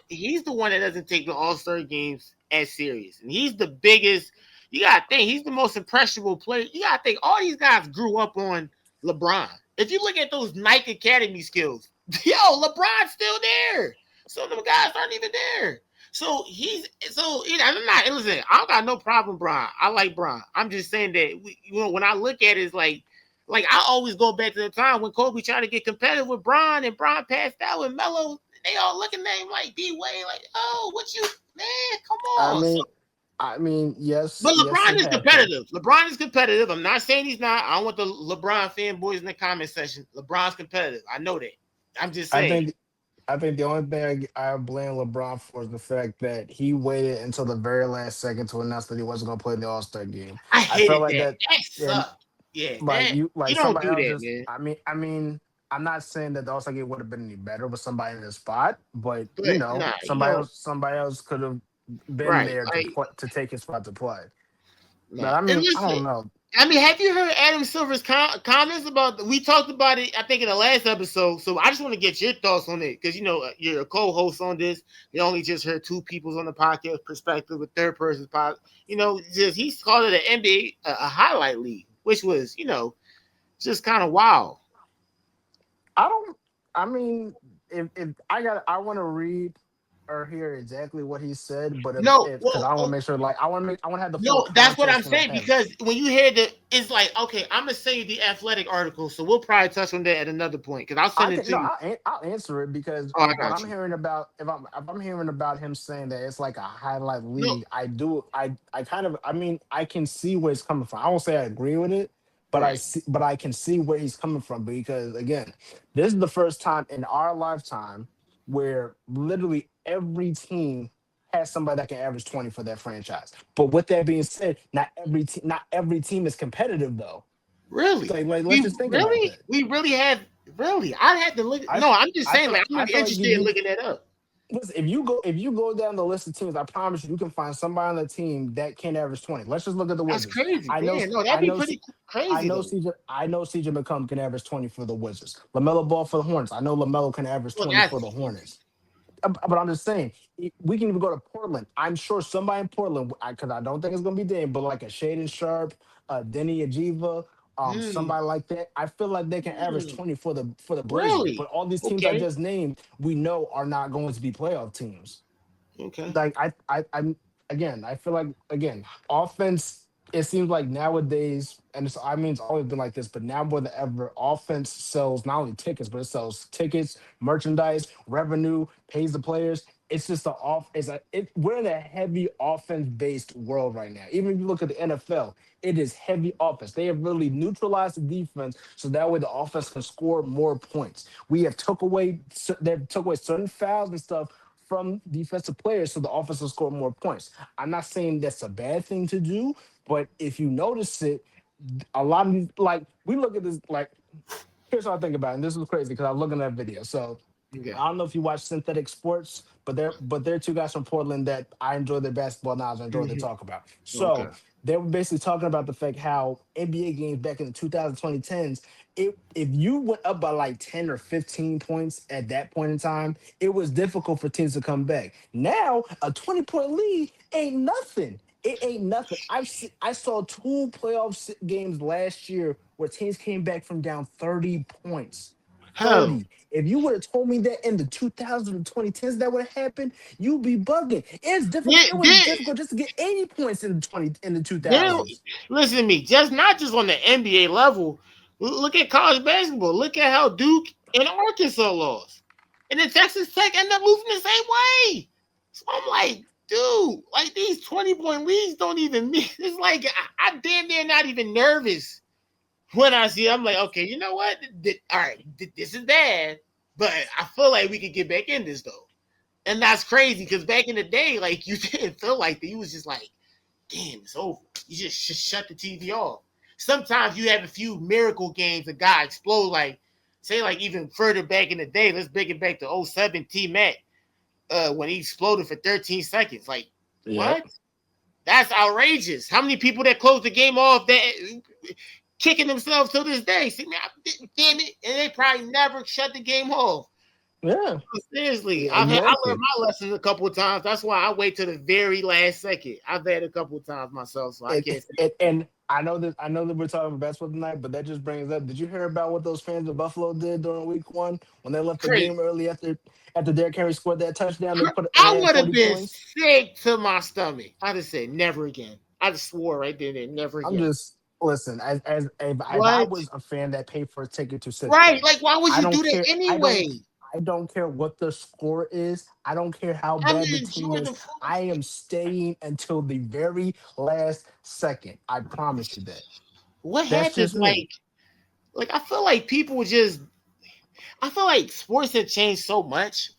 he's the one that doesn't take the All Star games as serious, and he's the biggest. You gotta think he's the most impressionable player. You gotta think all these guys grew up on LeBron. If you look at those Nike Academy skills, yo, LeBron's still there. Some of them guys aren't even there. I'm not listen. I don't got no problem, Bron. I like Bron. I'm just saying that when I look at it, it's like I always go back to the time when Kobe tried to get competitive with Bron and Bron passed out with Melo. They all looking at him like D Wade, like, oh, what you man? Come I on. So, mean, yes, but yes, LeBron it is happened. competitive. LeBron is competitive. I'm not saying he's not. I don't want the LeBron fanboys in the comment section. LeBron's competitive. I know that. I'm just I saying. think I think the only thing I blame LeBron for is the fact that he waited until the very last second to announce that he wasn't going to play in the All Star game. I I felt hated like that. that, That and sucked. Yeah, like that like you don't somebody do else that, just. man. I'm not saying that the All Star game would have been any better with somebody in the spot, but But nah, somebody else could have been right? there to Like, play to take his spot to play. nah. But I And mean, I listen, don't know. I mean, have you heard Adam Silver's comments about? We talked about it, I think, in the last episode. So I just want to get your thoughts on it because you're a co-host on this. You only just heard two people's on the podcast perspective, with third person's pod. Just he's called it an NBA a highlight league, which was just kind of wild. I don't. I mean, if I want to read or hear exactly what he said, but No, if because well, I want to make sure, like I want to have the full no, that's what I'm context when I saying have it. because when you hear it's like, okay, I'm gonna send you the athletic article, so we'll probably touch on that at another point because I'll I send it can to no, you. I'll answer it because Oh, I what got I'm you. hearing about if I'm hearing about him saying that it's like a highlight No, league, I kind of I can see where it's coming from. I won't say I agree with it, right, but I can see where he's coming from because again, this is the first time in our lifetime where literally every team has somebody that can average 20 for their franchise. But with that being said, not every team is competitive though. really, Like let's just think about that. we really have really. I had to look. I No, I'm just I saying, feel like, I'm I really feel like interested in looking that up. listen, if you go down the list of teams, I promise you, you can find somebody on the team that can average 20. Let's just look at the That's Wizards. crazy, I know man. No, that'd I be know pretty crazy though. I know CJ McCollum can average 20 for the Wizards. LaMelo Ball for the Hornets. I know LaMelo can average Well, 20 for that's the easy. Hornets. But I'm just saying, we can even go to Portland. I'm sure somebody in Portland, because I don't think it's going to be Dame, but like a Shaden Sharp, Denny Ajiva, Hmm. somebody like that. I feel like they can average Hmm. 20 for the Blazers. Really? But all these teams I Okay. just named, we know are not going to be playoff teams. Okay. Like I'm again, I feel like again, offense. It seems like nowadays, and it's always been like this, but now more than ever, offense sells not only tickets, but it sells tickets, merchandise, revenue, pays the players. It's just the off. We're in a heavy offense based world right now. Even if you look at the NFL, it is heavy offense. They have really neutralized the defense, so that way the offense can score more points. They've took away certain fouls and stuff from defensive players so the offense will score more points. I'm not saying that's a bad thing to do, but if you notice it, a lot of these, like we look at this, like here's what I think about it. And this was crazy because I was looking at that video. So Okay. I don't know if you watch Synthetic Sports, but they're two guys from Portland that I enjoy their basketball knowledge. I enjoy what they Hmm. talk about. Okay. So they were basically talking about the fact how NBA games back in the 2010s, if you went up by like 10 or 15 points at that point in time, it was difficult for teams to come back. Now a 20-point lead ain't nothing. It ain't nothing. I saw two games last year where teams came back from down 30 points. Hell, 30. If you would have told me that in the 2010s that would have happened, you'd be bugging. It's difficult. then, It was then, difficult just to get 80 points in the then 2000s. listen to me. Just not just on the NBA level. Look at college basketball. Look at how Duke and Arkansas lost, and then Texas Tech ended up losing the same way. I'm like, dude, like these 20-point leads don't even mean. It's like I damn near not even nervous when I see it. I'm like, okay, you know what? All right, this is bad, but I feel like we could get back in this though. And that's crazy because back in the day, like you didn't feel like that. You was just like, damn, it's over. You just shut the TV off. Sometimes you have a few miracle games. A guy explode like, say, like even further back in the day. Let's bring it back to '07 T Mac when he exploded for 13 seconds. Like, Yep. what? That's outrageous. How many people that closed the game off that kicking themselves to this day? See, man, damn it, and they probably never shut the game off. Yeah. Seriously, I learned Exactly. my lessons a couple of times. That's why I wait to the very last second. I've had a couple of times myself, so I And, can't say and I know that we're talking basketball tonight, but that just brings up. Did you hear about what those fans of Buffalo did during Week 1 when they left the crazy. game early after Derrick Henry scored that touchdown? They I had would have 40 been points. sick to my stomach. I just said never again. I just swore right there, never I'm again. just listen. If I What? was a fan that paid for a ticket to sit Right? there, Like, why would I you don't do that care. anyway? I don't care what the score is. I don't care how I'm bad the gonna team enjoy is. the food. I am staying until the very last second. I promise you that. What That's happens? just me. Like I feel like people just. I feel like sports have changed so much,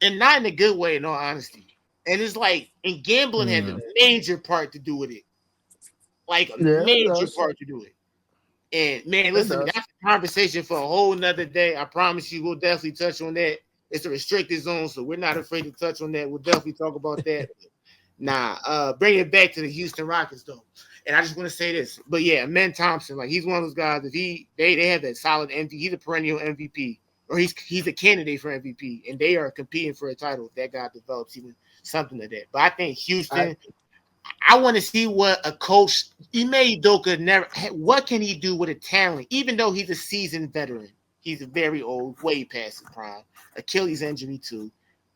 and not in a good way, in all honesty. And it's like, and gambling has a Mm. major part to do with it, like a Yeah, it major does. part to do it. And man, It listen, does. that's a conversation for a whole nother day. I promise you, we'll definitely touch on that. It's a restricted zone, so we're not afraid to touch on that. We'll definitely talk about that. Nah, bring it back to the Houston Rockets though. And I just want to say this, but yeah, Men Thompson, like he's one of those guys. If they have that solid MVP, he's a perennial MVP, or he's a candidate for MVP, and they are competing for a title if that guy develops even something like that. But I think I Houston, I want to see what a coach Ime Udoka never. What can he do with a talent? Even though he's a seasoned veteran, he's very old, way past his prime. Achilles injury too.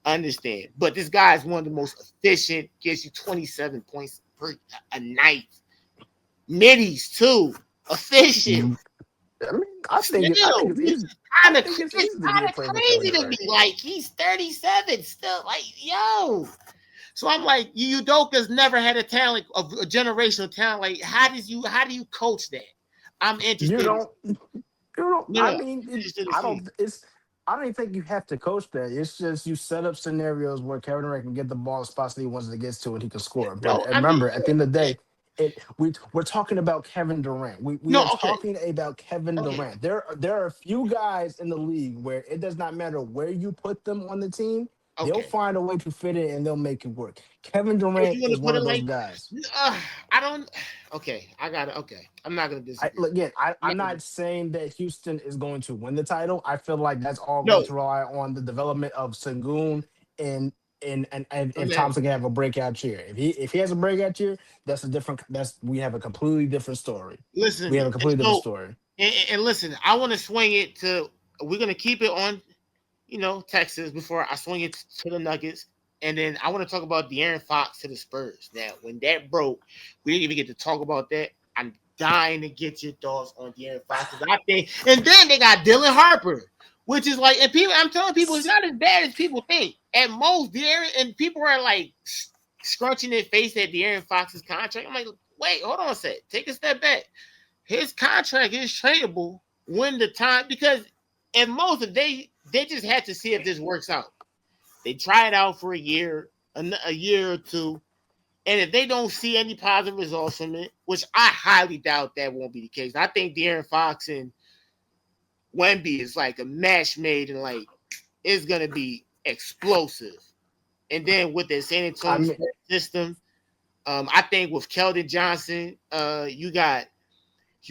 Understand, but this guy is one of the most efficient. Gives you 27 points per a night. Middies too. Efficient. mm, I mean, I think Still, it's which easy. is I kind of think it's it's easy to kind get of praised for Kevin crazy to me. Durant. Like he's 37 still. Like yo, so I'm like, Udoka's never had a talent of a generational talent. Like, how do you coach that? I'm You interested. don't. You don't. No, I no, mean, interested to I see. don't. It's. I don't even think you have to coach that. It's just you set up scenarios where Kevin Durant can get the ball in spots that he wants to get to, and he can score. But No, I mean, remember, at the end of the yeah, day, we're talking about Kevin Durant. We no, are okay, talking about Kevin okay, Durant. There are a few guys in the league where it does not matter where you put them on the team, they'll okay. find a way to fit in and they'll make it work. Kevin If Durant you want is to put one it of those like, guys. I don't. Okay, I got it. Okay, I'm not gonna disagree. Again, I'm I'm not gonna, not saying that Houston is going to win the title. I feel like that's all going no, to rely on the development of Sengun and and if okay. Thompson can have a breakout year. If he has a breakout year, that's we have a completely different story. Listen to We have a me. And completely different so, story. and listen, I want to swing it to. We're gonna keep it on Texas before I swing it to the Nuggets. And then I want to talk about De'Aaron Fox to the Spurs. Now, when that broke, we didn't even get to talk about that. I'm dying to get your thoughts on De'Aaron Fox because I think, and then they got Dylan Harper, which is like, and people, I'm telling people, it's not as bad as people think. At most, De'Aaron, and people are like scrunching their face at De'Aaron Fox's contract. I'm like, wait, hold on a sec, take a step back. His contract is tradable when the time because at most they just had to see if this works out. They try it out for a year or two, and if they don't see any positive results from it, which I highly doubt that won't be the case. I think De'Aaron Fox and Wemby is like a match made, and like it's gonna be explosive. And then with the San I Antonio mean, sports system, I think with Keldon Johnson, you got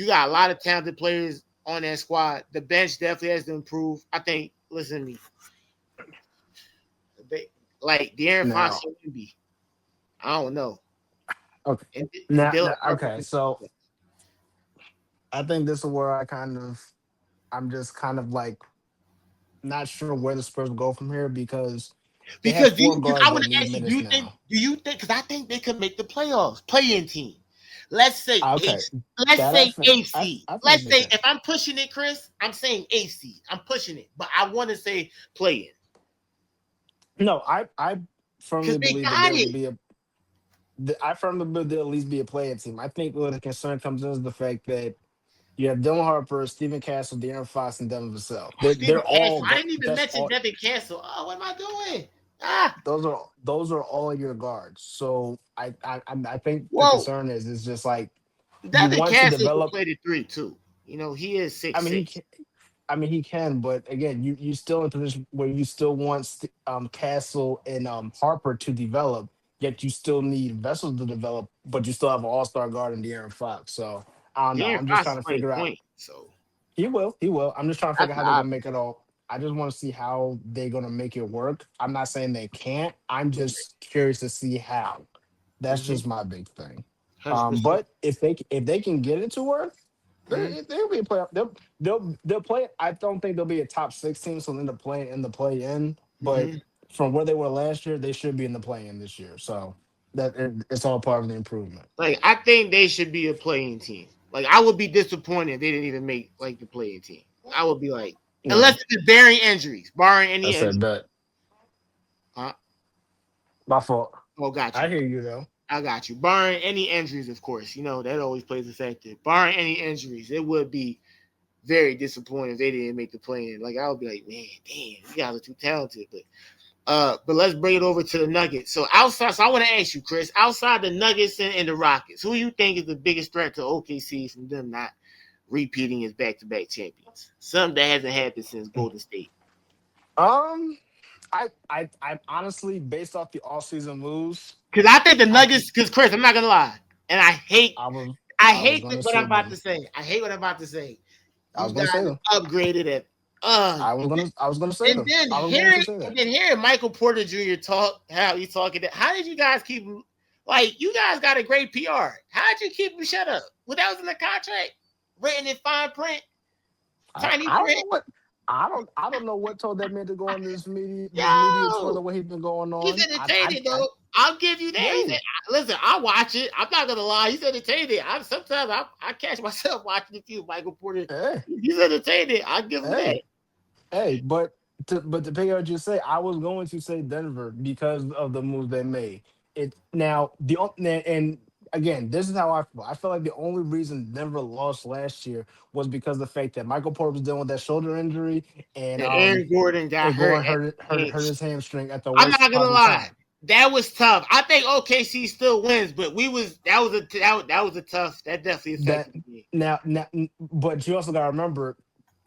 a lot of talented players on that squad. The bench definitely has to improve. I think. Listen to me, like De'Aaron Fox now, and Wemby. I don't know, okay, and Dylan Harper. okay. So I think this is where I'm just kind of like not sure where the Spurs go from here because they have Because four because guards I that want to need ask you, minutes now. do you think? Because I think they could make the playoffs, play-in team. Let's say Okay, eight. Let's that I say think AC. I think Let's they say can. if I'm pushing it, Chris, I'm saying AC. I'm pushing it, but I want to say play-in. No, I firmly because they believe that got there will it. be a. I firmly believe there'll at least be a playing team. I think where the concern comes in is the fact that you have Dylan Harper, Stephen Castle, De'Aaron Fox, and Devin Vassell. Stephen They're all Castle. I didn't even that's mention all. Devin Castle. Oh, what am I doing? Ah, Those are all your guards. So I think the whoa. concern is just like you Devin want to Castle can develop. play the three too. You know, he is I six mean, six. he can, but again, you still in a position where you still want Castle and Harper to develop, yet you still need Vessels to develop, but you still have an All Star guard in De'Aaron Fox. So I don't know. De'Aaron I'm just Fox trying is to playing figure out. point, so He will. I'm just trying to that's figure out the how they're gonna make obvious. it all. I just want to see how they're gonna make it work. I'm not saying they can't. I'm just curious to see how. That's Mm-hmm. just my big thing. 100%. But if they can get it to work, Mm-hmm. they'll be a playoff. They'll play. I don't think they'll be a top 16, so they'll end up playing in the play in. But Mm-hmm. from where they were last year, they should be in the play in this year. So it's all part of the improvement. Like I think they should be a playing team. Like I would be disappointed if they didn't even make like the playing team. I would be like, Yeah, unless it's barring injuries, barring I any said injuries. bet. Huh? My fault. Oh, got I you. hear you though. I got you. Barring any injuries, of course. You know that always plays a factor. Barring any injuries, it would be very disappointing if they didn't make the play in. Like I would be like, man, damn, you guys are too talented. But let's bring it over to the Nuggets. So outside, so I want to ask you, Chris, outside the Nuggets and the Rockets, who you think is the biggest threat to OKC from them not repeating as back-to-back champions? Something that hasn't happened since Golden State. Um, I honestly, based off the all-season moves, Because I think the I Nuggets. Because Chris, I'm not gonna lie, and I was I I was hate gonna what I'm say about to them. say. I hate what I'm about to say. I You was gonna guys say them. have upgraded it. Uh, I was gonna say them. I was going to say and that. then hearing Michael Porter Jr. talk, how he talking. How did you guys keep him? Like you guys got a great PR. How did you keep him shut up? Well, that was in the contract, written in fine print, tiny I don't print. know what I don't know what told that man to go on this media tour Yo, the way he's been going he's on. entertaining though. I'll give you that. He said, Yay. "Listen, I watch it. I'm not gonna lie. He's entertaining. I catch myself watching a few Michael Porter. Hey, He's entertaining. I give him that. hey, hey, but to pick up what you say, I was going to say Denver because of the moves they made. It now and again, this is how I feel. I feel like the only reason Denver lost last year was because of the fact that Michael Porter was dealing with that shoulder injury, and And Aaron Gordon got and hurt Goran at the hurt bench. his hamstring at the I'm worst not gonna possible lie. time. That was tough. I think OKC still wins, but that was a tough. That definitely That affected me. now, but you also got to remember,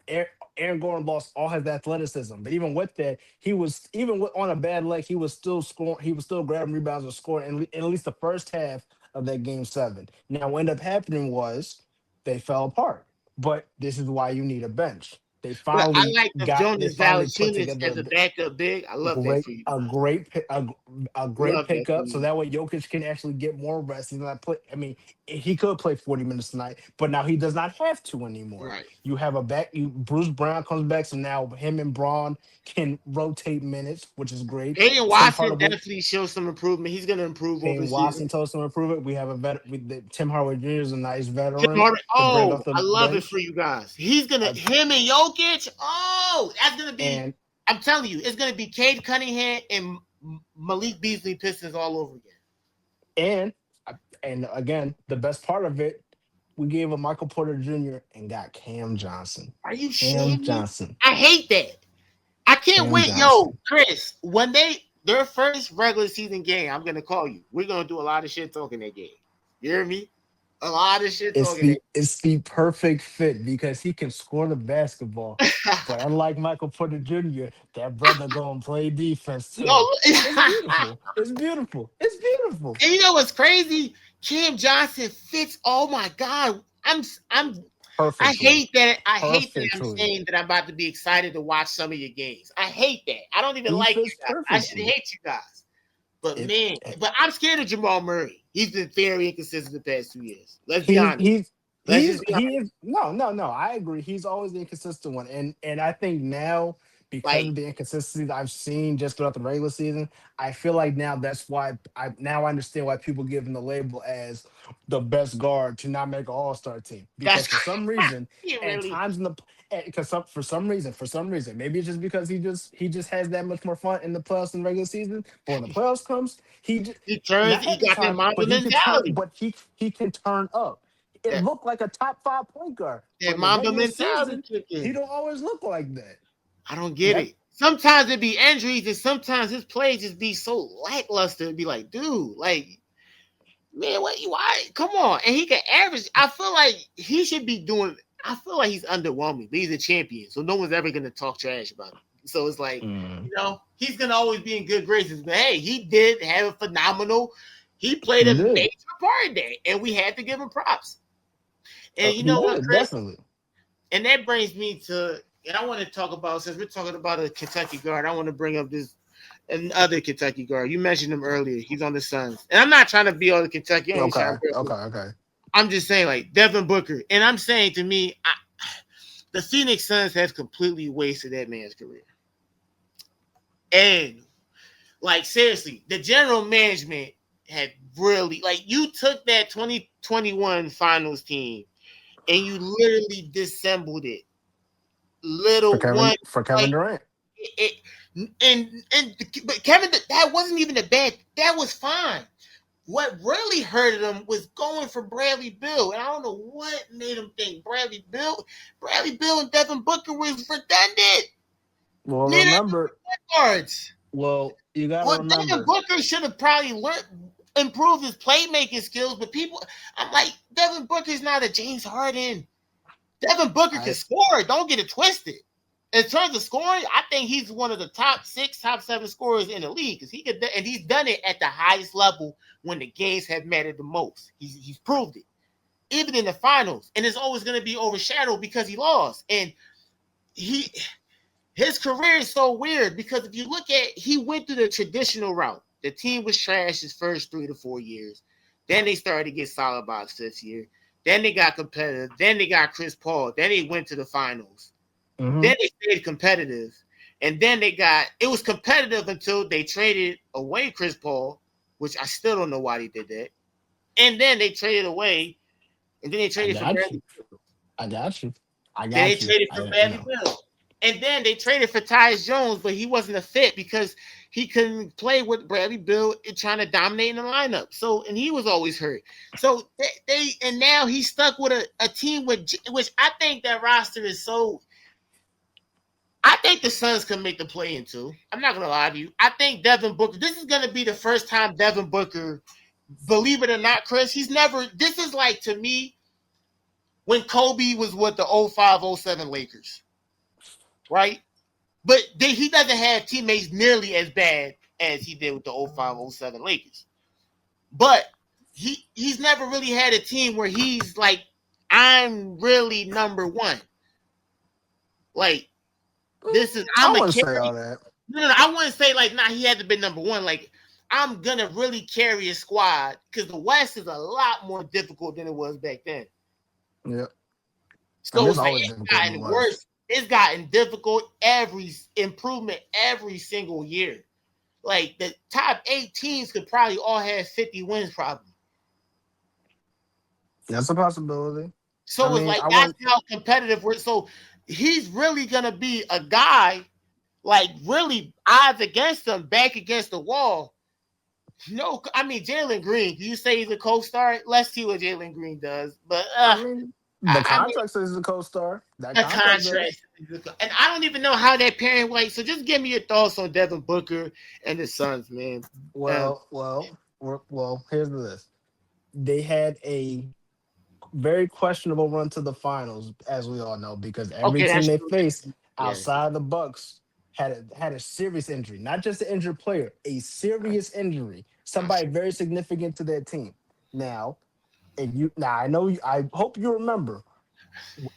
Aaron, Aaron Gordon lost all his athleticism. But even with that, he was on a bad leg, he was still scoring. He was still grabbing rebounds and scoring in at least the first half of that game 7. Now, what ended up happening was they fell apart. But this is why you need a bench. But I like the They Jonas finally put Valanciunas together as a backup big. I love that great for you a guys. great a great Love that for pickup so you. that way Jokic can actually get more rest. He's not play. I mean, he could play 40 minutes tonight, but now he does not have to anymore. Right. You have a back. Bruce Brown comes back, so now him and Braun can rotate minutes, which is great. Peyton Tim Watson Hardaway, definitely shows some improvement. He's gonna improve over the Payne season. Watson told us to improve it. We have Tim Hardaway Jr. is a nice Tim veteran Hardaway. to bring Oh, off the I love it for bench. you guys. He's gonna Uh, him and Jokic. Oh, that's gonna be. and I'm telling you, it's gonna be Cade Cunningham and Malik Beasley Pistons all over again. and and again, the best part of it, we gave a Michael Porter Jr. and got Cam Johnson. Are you Cam shitting me? Johnson. I hate that. I can't Cam wait, yo, Johnson. Chris. When their first regular season game, I'm gonna call you. We're gonna do a lot of shit talking that game. You hear me? A lot of shit talking that. It's the perfect fit because he can score the basketball. But unlike Michael Porter Jr., that brother go and play defense too. Yo, It's beautiful. It's beautiful. It's beautiful. and you know what's crazy? Cam Johnson fits. Oh my god, I'm. I Perfectly. hate that. I hate that I'm Perfectly. saying that I'm about to be excited to watch some of your games. I hate that. I don't even He like you fits guys. I should perfectly. hate you guys. But If man, but I'm scared of Jamal Murray. He's been very inconsistent the past 2 years. Let's be He's honest. he's Let's just be he is honest. no. I agree. He's always the inconsistent one, and I think now because Like of the inconsistency that I've seen just throughout the regular season, I feel like now that's why I understand why people give him the label as the best guard to not make an All Star team. Because that's for some reason, he and really times in the because for some reason, maybe it's just because he just has that much more fun in the playoffs than the regular season. But when the playoffs comes, he turns. not He every got that time, Mamba but he can turn, mentality. up. It That looked like a top five point guard, but that in the Mamba regular mentality season, he kicking. don't always look like that. I don't get That it. Sometimes it be injuries, and sometimes his play just be so lackluster. It'd be like, dude, like, man, what you why? Come on. And he can average. I feel like he should be doing. I feel like he's underwhelming, but he's a champion, so no one's ever gonna talk trash about him. So it's like, mm, he's gonna always be in good graces. But hey, he did have a phenomenal. He played he a did. major part in that, and we had to give him props. And you He know what, did Chris? definitely. And that brings me to, and I want to talk about, since we're talking about a Kentucky guard, I want to bring up this another Kentucky guard. You mentioned him earlier. He's on the Suns, and I'm not trying to be on the Kentucky. I ain't trying Okay, to be. okay. I'm just saying, like Devin Booker, and I'm saying to me, the Phoenix Suns have completely wasted that man's career. And like seriously, the general management had really like you took that 2021 finals team and you literally dissembled it. For Little one, Kevin like Durant. it, and but Kevin, that wasn't even a bad. That was fine. What really hurted him was going for Bradley Beal, and I don't know what made him think Bradley Beal and Devin Booker was redundant. Well, Neither remember, guards. you got to Well, Devin remember. Booker should have probably improved his playmaking skills, but people, I'm like, Devin Booker's not a James Harden. Devin Booker can I score. Don't get it twisted. In terms of scoring, I think he's one of the top 6, top 7 scorers in the league because he could, and he's done it at the highest level when the games have mattered the most. He's proved it, even in the finals, and it's always going to be overshadowed because he lost. And he his career is so weird because if you look at, he went through the traditional route. The team was trash his first 3 to 4 years. Then they started to get solid by his 5th year. Then they got competitive. Then they got Chris Paul. Then they went to the finals. hmm Then they stayed competitive. And then it was competitive until they traded away Chris Paul, which I still don't know why they did that. And then they traded away, and then they I traded for got you. Bradley. I got you. I Then they got you. traded for Bradley Beal. And then they traded for Tyus Jones, but he wasn't a fit because he couldn't play with Bradley Beal trying to dominate in the lineup. So, and he was always hurt. So and now he's stuck with a team which I think that roster is so. I think the Suns can make the play in too. I'm not gonna lie to you. I think Devin Booker. This is gonna be the first time Devin Booker, believe it or not, Chris, he's never. This is like to me when Kobe was with the 05-07 Lakers, right? But he doesn't have teammates nearly as bad as he did with the 05-07 Lakers. But he's never really had a team where he's like, I'm really number one. Like I I'm a wouldn't say all carry. that. No, I wouldn't say like, nah, he hasn't been number one. Like, I'm gonna really carry a squad because the West is a lot more difficult than it was back then. Yeah. I mean, So it's it's like always it's difficult in the gotten West. worse. It's gotten difficult every improvement every single year. Like the top 8 teams could probably all have 50 wins, probably. That's a possibility. I So it's mean, like I that's wouldn't. how competitive we're. So he's really gonna be a guy, like really odds against him, back against the wall. No, I mean Jalen Green. Do you say he's a co-star? Let's see what Jalen Green does. But I mean, the I mean contract says he's a co-star. That a contract does. contrast, and I don't even know how that pairing. Like, so just give me your thoughts on Devin Booker and the Suns, man. Um, Here's this. They had a very questionable run to the finals, as we all know, because every okay, team that's they true. faced Yeah. outside the Bucks had a serious injury, not just an injured player, a serious injury, somebody very significant to their team. Now, I know I hope you remember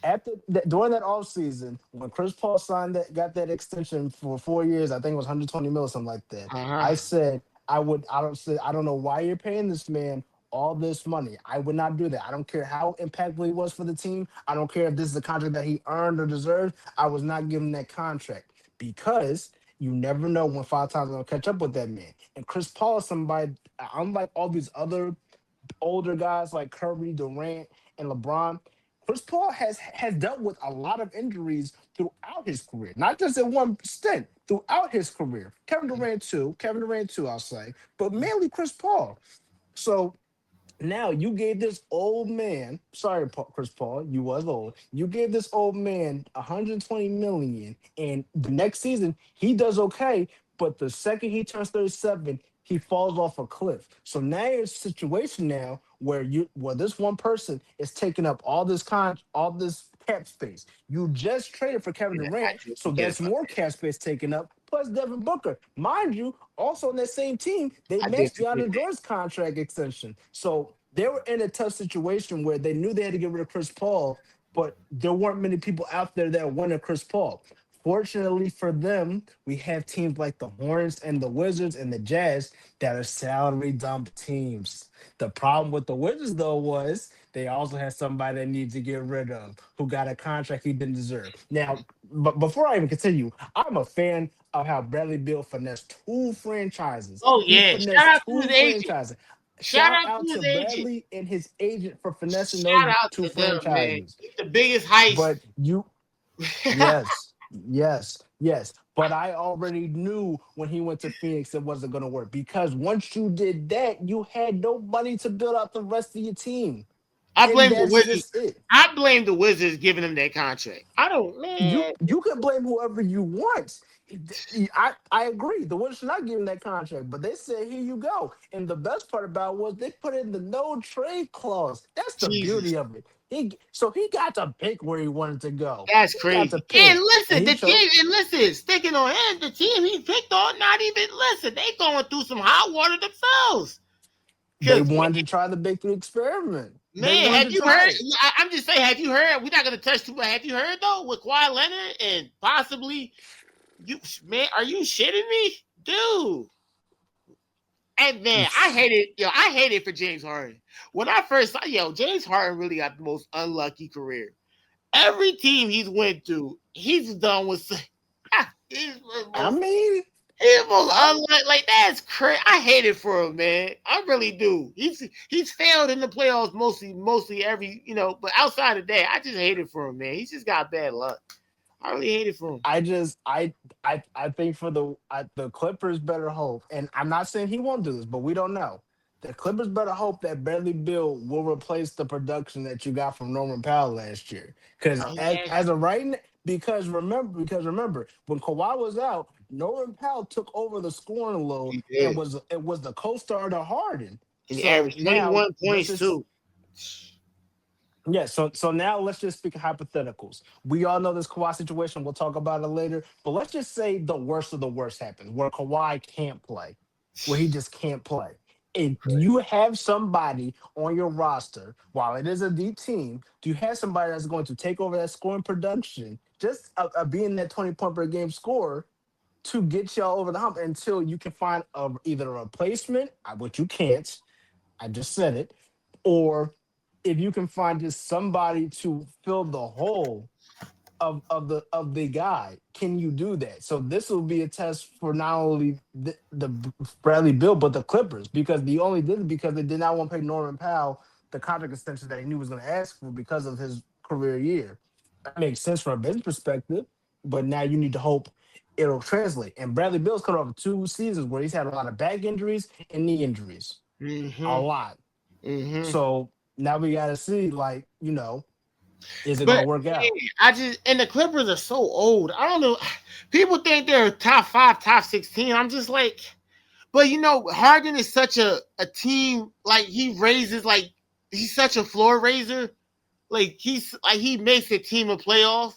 after that during that off season when Chris Paul signed that got that extension for 4 years, I think it was 120 mil or something like that. Uh-huh. I said I don't know why you're paying this man all this money. I would not do that. I don't care how impactful he was for the team. I don't care if this is a contract that he earned or deserved. I was not giving that contract. because you never know when five times gonna catch up with that man. And Chris Paul is somebody, unlike all these other older guys like Curry, Durant, and LeBron. Chris Paul has dealt with a lot of injuries throughout his career, not just in one stint, throughout his career. Kevin Durant too, I'll say, but mainly Chris Paul. So now you gave this old man, sorry, Chris Paul, you was old. You gave this old man 120 million, and the next season he does okay, but the second he turns 37, he falls off a cliff. So now you're in a situation now where this one person is taking up all this cap space. You just traded for Kevin Yeah, I Durant, did so forget that's about more that. cap space taken up. Plus Devin Booker, mind you, also on that same team, they I did matched forget DeAndre Jordan's contract extension. So they were in a tough situation where they knew they had to get rid of Chris Paul, but there weren't many people out there that wanted Chris Paul. Fortunately for them, we have teams like the Hornets and the Wizards and the Jazz that are salary dump teams. The problem with the Wizards, though, was they also had somebody that needs to get rid of who got a contract he didn't deserve. Now, but before I even continue, I'm a fan of how Bradley Beal finessed two franchises. Oh He yeah, shout finessed out to two his agent. franchises. Shout Shout out to out his to agent. Bradley and his agent for finessing those Shout out two to them, man. franchises. It's the biggest heist. But you, yes, yes. But I already knew when he went to Phoenix it wasn't going to work because once you did that, you had no money to build out the rest of your team. I And blame the that's Wizards. just it. I blame the Wizards giving him that contract. I don't, you man. you can blame whoever you want. I agree. The Wizards should not give him that contract, but they said here you go. And the best part about it was they put in the no trade clause. That's the Jesus, beauty of it. He got to pick where he wanted to go. that's He got to crazy. And pick, and listen, he the chose. team, and listen, sticking on him, the team he picked on, not even listen. They going through some hot water themselves. They Because wanted to try the big three experiment. They man, have wanted to you try heard? it. I'm just saying, have you heard? We're not gonna touch too much. Have you heard though with Kawhi Leonard and possibly you? Man, are you shitting me, dude? And man, I hate it. Yo, I hate it for James Harden. When I first saw, James Harden really got the most unlucky career. Every team he's went to, he's done with. He's the I most. mean, He's the most I unlucky. Like that's crazy. I hate it for him, man. I really do. He's failed in the playoffs mostly every But outside of that, I just hate it for him, man. He's just got bad luck. I really hate it for him. I just I think for the Clippers better hope, and I'm not saying he won't do this, but we don't know. The Clippers better hope that Bradley Beal will replace the production that you got from Norman Powell last year. Because Oh as, yeah, as of right now, because remember when Kawhi was out, Norman Powell took over the scoring load he and did. was the co-star to Harden. And he So averaged now 21 let's points just too. yeah, so now let's just speak of hypotheticals. We all know this Kawhi situation. We'll talk about it later. But let's just say the worst of the worst happens, where Kawhi can't play, where he just can't play. If you have somebody on your roster, while it is a deep team, do you have somebody that's going to take over that scoring production, just being that 20-point per game scorer, to get y'all over the hump until you can find either a replacement, which you can't, I just said it, or if you can find just somebody to fill the hole of the guy, can you do that? So this will be a test for not only the Bradley Bill but the Clippers because they only did it because they did not want to pay Norman Powell the contract extension that he knew was going to ask for because of his career year. That makes sense from a business perspective, but now you need to hope it'll translate. And Bradley Bill's coming off 2 seasons where he's had a lot of back injuries and knee injuries, a Mm-hmm. lot. Mm-hmm. So now we got to see, like, is it going to But work man, out? I just and the Clippers are so old. I don't know. People think they're top five, top 16. I'm just like, but Harden is such a team. Like he raises, like he's such a floor raiser. Like he makes a team a playoffs.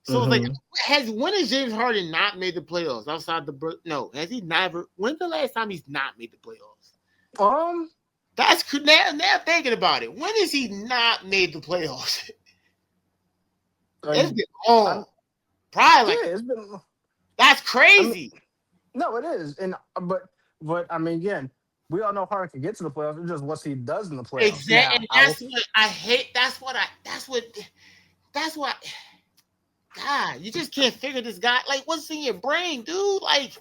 So it's like, Hmm. when has James Harden not made the playoffs outside no? Has he never? When's the last time he's not made the playoffs? Um, That's now thinking about it. When has he not made the playoffs? It's I, been I'm long. Probably yeah, like it's been. that's I mean, crazy. no, it is, and but I mean, again, we all know Harden can get to the playoffs. It's just what he does in the playoffs. Exactly, Now, and I that's will. what I hate. That's what. That's what. God, you just can't figure this guy. Like, what's in your brain, dude? Like,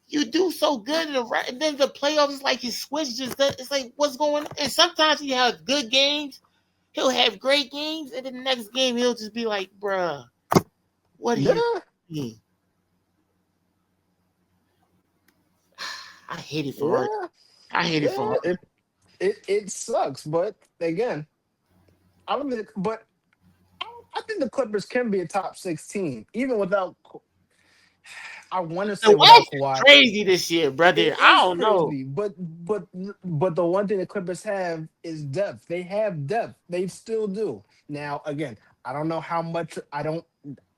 you do so good in and then the playoffs is like his switch just does. It's like, what's going on? And sometimes he has good games. He'll have great games, and then the next game he'll just be like, bruh, what are you Yeah, doing? I hate it for Harden. yeah, I hate it for yeah. Harden. It sucks, but again, I don't think. But I think the Clippers can be a top 16, even without. I want to The say without West is Kawhi. crazy this year, brother. It I is don't know. crazy, but the one thing the Clippers have is depth. They have depth. They still do. Now, again, I don't know how much. I don't.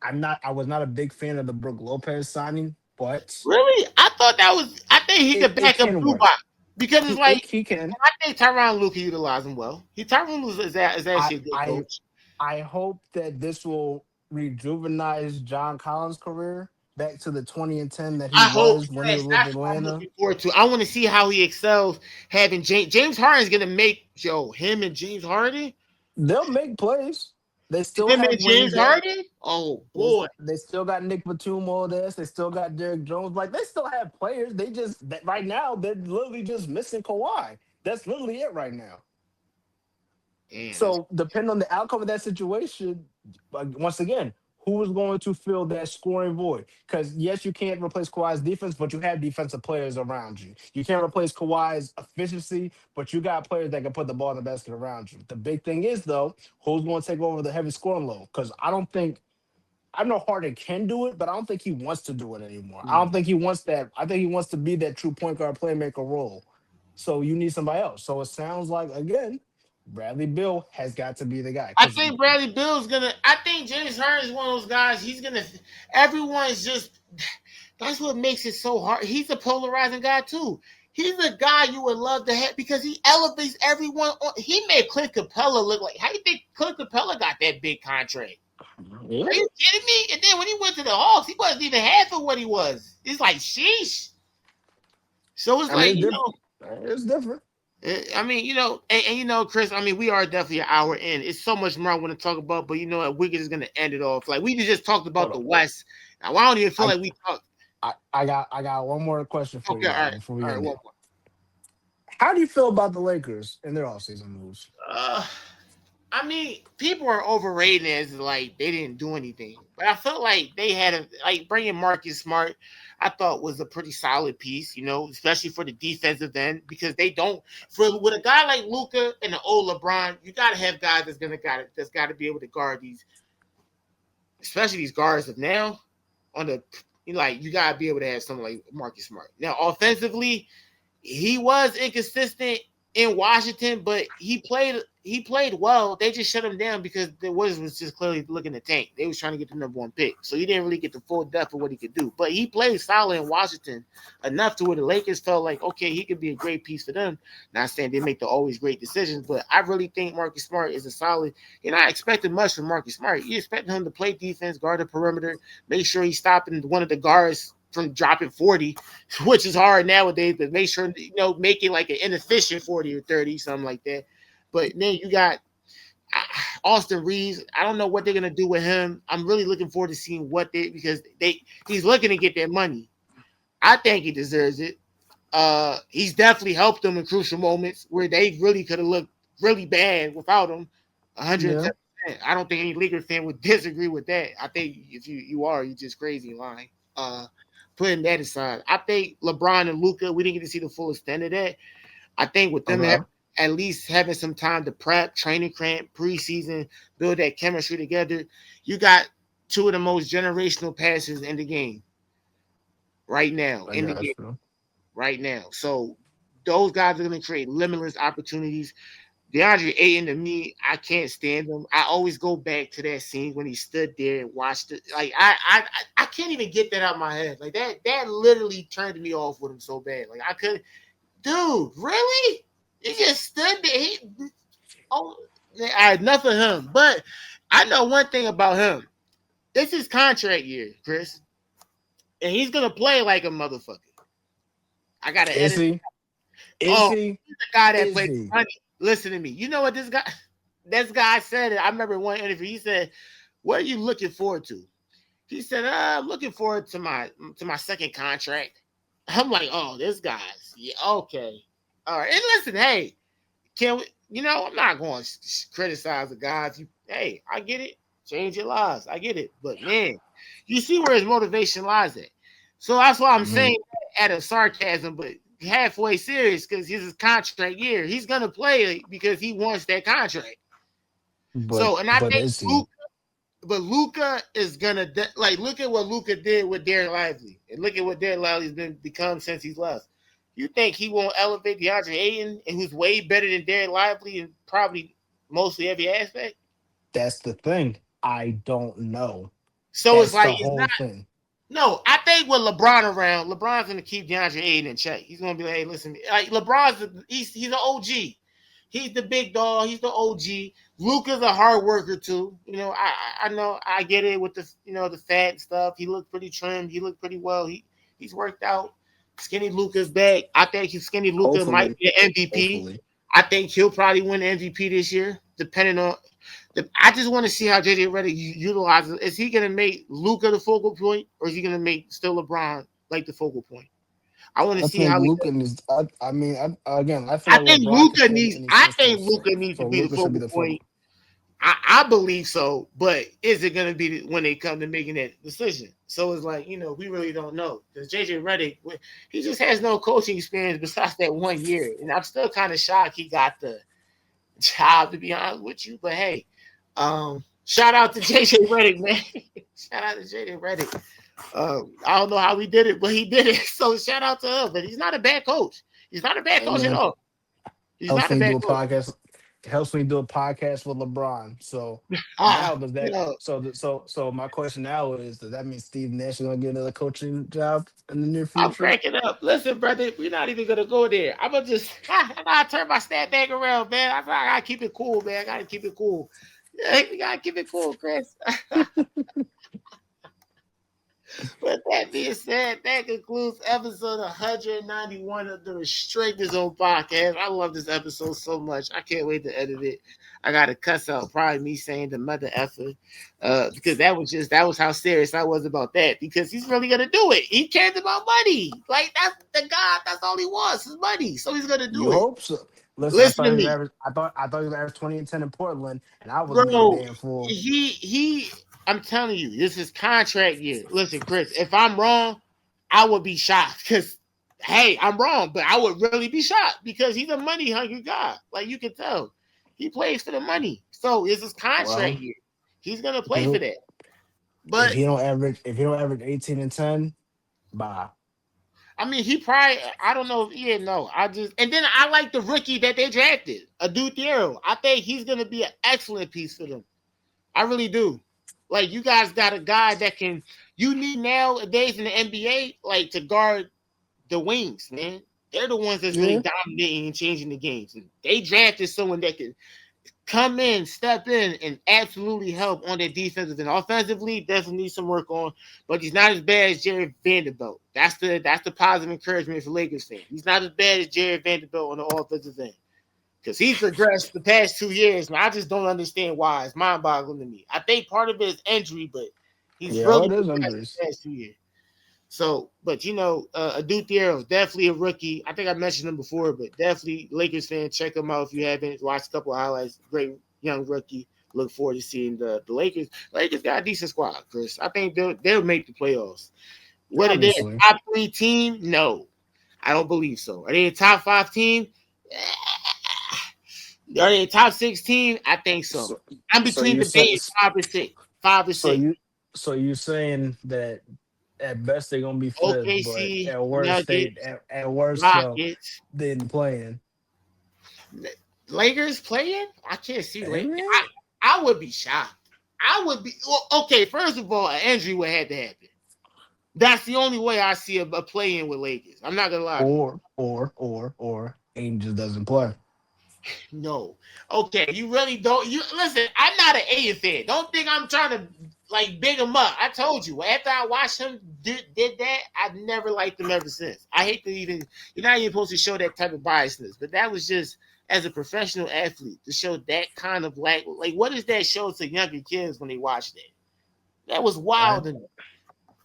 I'm not. I was not a big fan of the Brook Lopez signing, but Really? I thought that was. I think he could it back up can work. Zubac because it's like He can. I think Tyronn Lue can utilize him well. Tyronn Lue is I actually a good I coach. I hope that this will rejuvenize John Collins' career back to the 2010 that he I hope was when he yes, was with that's what I'm Atlanta. looking forward to. I want to see how he excels having James Harden's gonna make him and James Harden. They'll make plays. They still Him and have James wings that Harden? Oh boy. they still got Nick Batum all this. They still got Derrick Jones. Like they still have players. They just right now they're literally just missing Kawhi. That's literally it right now. Damn, that's So depending on the outcome of that situation, once again, who is going to fill that scoring void? Because yes, you can't replace Kawhi's defense, but you have defensive players around you. You can't replace Kawhi's efficiency, but you got players that can put the ball in the basket around you. The big thing is though, who's going to take over the heavy scoring load? Because I know Harden can do it, but I don't think he wants to do it anymore. I don't think he wants that. I think he wants to be that true point guard playmaker role. So you need somebody else. So it sounds like again, Bradley Bill has got to be the guy. I Because think Bradley Bill's gonna. I think James Harden is one of those guys. He's gonna. Everyone's just. That's what makes it so hard. He's a polarizing guy too. He's a guy you would love to have because he elevates everyone. He made Clint Capella look like. How do you think Clint Capella got that big contract? yeah, Are you kidding me? And then when he went to the Hawks, he wasn't even half of what he was. It's like sheesh. So it's I mean like it's different. It's different. I mean, Chris. I mean, we are definitely an hour in. It's so much more I want to talk about, but you know what? Wiggins is gonna end it off. Like we just talked Hold about the on. West. Now I don't even feel I, like we talked. I got one more question for Okay, you though before all we right, end one it. more. How do you feel about the Lakers and their offseason moves? Uh, I mean, people are overrated as like they didn't do anything, but I felt like they had bringing Marcus Smart. I thought was a pretty solid piece, especially for the defensive end because they don't for with a guy like Luka and the old LeBron, you got to have guys that's got to be able to guard these, especially these guards of now on the you gotta be able to have something like Marcus Smart. Now offensively, he was inconsistent in Washington, but he played well. They just shut him down because the Wizards was just clearly looking to tank. They was trying to get the number one pick, so he didn't really get the full depth of what he could do. But he played solid in Washington enough to where the Lakers felt like okay, he could be a great piece for them. Not saying they make the always great decisions, but I really think Marcus Smart is a solid. You're not expecting much from Marcus Smart. You expect him to play defense, guard the perimeter, make sure he's stopping one of the guards from dropping 40, which is hard nowadays, but make sure, make it like an inefficient 40 or 30, something like that. But then you got Austin Reeves. I don't know what they're gonna do with him. I'm really looking forward to seeing because he's looking to get their money. I think he deserves it. He's definitely helped them in crucial moments where they really could have looked really bad without him. Yeah. 110%. I don't think any Lakers fan would disagree with that. I think if you are, you're just crazy lying. Putting that aside, I think LeBron and Luka, we didn't get to see the full extent of that. I think with them Okay. at least having some time to prep, training camp, preseason, build that chemistry together, you got two of the most generational passes in the game right now. I In the got game you. right now. So those guys are going to create limitless opportunities. DeAndre Ayton to me, I can't stand him. I always go back to that scene when he stood there and watched it. Like I can't even get that out of my head. Like that literally turned me off with him so bad. Like I could, dude, really? He just stood there. All right, enough of him. But I know one thing about him. This is contract year, Chris, and he's gonna play like a motherfucker. I gotta Is edit. he? Is Oh, he? he's the guy that Is plays he? money. Listen to me. You know what this guy said it. I remember one interview. He said, "What are you looking forward to?" He said, I'm looking forward to my second contract. I'm like, oh, this guy's yeah, okay. All right. And listen, hey, can we, I'm not going to criticize the guys. Hey, I get it. Change your lives. I get it. But man, you see where his motivation lies at. So that's why I I'm mean, saying out of sarcasm, but halfway serious because his contract year. He's gonna play because he wants that contract. but So, and I think is he? Luca is gonna look at what Luca did with Darren Lively, and look at what Darren Lively's become since he's left. You think he won't elevate DeAndre Ayton, and who's way better than Darren Lively in probably mostly every aspect? That's the thing. I don't know. So it's That's like the it's whole not. thing. No, I think with LeBron around, LeBron's gonna keep DeAndre Ayton in check. He's gonna be like, hey, listen, like he's an OG. He's the big dog. He's the OG. Luka's a hard worker too. I know I get it with the the fat and stuff. He looked pretty trimmed. He looked pretty well. He's worked out. Skinny Luka's back. I think skinny Luka might Hopefully, be an MVP. hopefully. I think he'll probably win the MVP this year, depending on. I just want to see how JJ Redick utilizes. Is he going to make Luka the focal point, or is he going to make still LeBron like the focal point? I want to I see think how he. Luca needs. I mean, again, I feel I like think LeBron can Luka fit in needs. any I system, think Luka needs to so be the Luca should be focal the point. focal. I believe so, but is it going to be when they come to making that decision? So it's like we really don't know because JJ Redick, he just has no coaching experience besides that 1 year, and I'm still kind of shocked he got the job to be honest with you. But hey, shout out to JJ Redick, man. Shout out to JJ Redick. I don't know how he did it, but he did it. So shout out to him. But he's not a bad coach. He's not a bad Hey coach at man, all. He's helps not a when you bad do a coach. podcast. It helps when you do a podcast with LeBron. So now Ah, does you that? know, So my question now is: does that mean Steve Nash is gonna get another coaching job in the near I'm future? cracking up. Listen, brother, we're not even gonna go there. I'm gonna just I gotta turn my stat back around, man. I gotta keep it cool, man. I gotta keep it cool. Yeah, you gotta keep it cool, Chris. With that being said, that concludes episode 191 of the Restricted Zone podcast. I love this episode so much. I can't wait to edit it. I got to cuss out probably me saying the mother effer because that was how serious I was about that because he's really going to do it. He cares about money. Like, that's the God, that's all he wants is money. So he's going to do You it. hope so. Listen, Listen to me, I thought he was average 20 and 10 in Portland, and I wasn't even a bro. damn fool. I'm telling you, this is contract year. Listen, Chris, if I'm wrong, I would be shocked because, hey, I'm wrong, but I would really be shocked because he's a money hungry guy. Like you can tell, he plays for the money. So this is contract Well, year. He's gonna if he play for don't that. But if he don't average 18 and 10, bye. I mean, he probably. I don't know. Yeah, no. And then I like the rookie that they drafted, a Dethrone. I think he's gonna be an excellent piece for them. I really do. Like you guys got a guy that can. You need nowadays in the NBA, like to guard the wings, man. They're the ones that's really Yeah, dominating and changing the games. And they drafted someone that can come in, step in, and absolutely help on their defensive and offensively. Definitely needs some work on, but he's not as bad as Jared Vanderbilt. That's the positive encouragement for Lakers fans. He's not as bad as Jared Vanderbilt on the offensive end because he's progressed the past 2 years, and I just don't understand why. It's mind-boggling to me. I think part of it is injury, but he's yeah, all really it is progressed injuries. the past 2 years. So, but Adu Thiero is definitely a rookie. I think I mentioned him before, but definitely Lakers fan, check him out if you haven't. Watched a couple of highlights. Great young rookie. Look forward to seeing the Lakers. Lakers got a decent squad, Chris. I think they'll make the playoffs. Whether they're Obviously. a top 3 team, no, I don't believe so. Are they a top 5 team? Are they a top 6 team? I think so. So, I'm so between you said debating 5 or 6. 5 or 6. so you saying that at best they're gonna be fifth, but OKC, at worst Nuggets, at worst Rockets. they didn't playing. Lakers playing? I can't see Hey Lakers. man, I would be shocked. I would be okay. First of all, an injury would have to happen. That's the only way I see a play in with Lakers. I'm not gonna lie to you. or Angel doesn't play. No. Okay, you really don't. You listen. I'm not an A fan. Don't think I'm trying to like big him up. I told you after I watched him did that, I've never liked him ever since. I hate to even. You're not even supposed to show that type of biasness, but that was just as a professional athlete to show that kind of like what does that show to younger kids when they watch that? That was I, wild.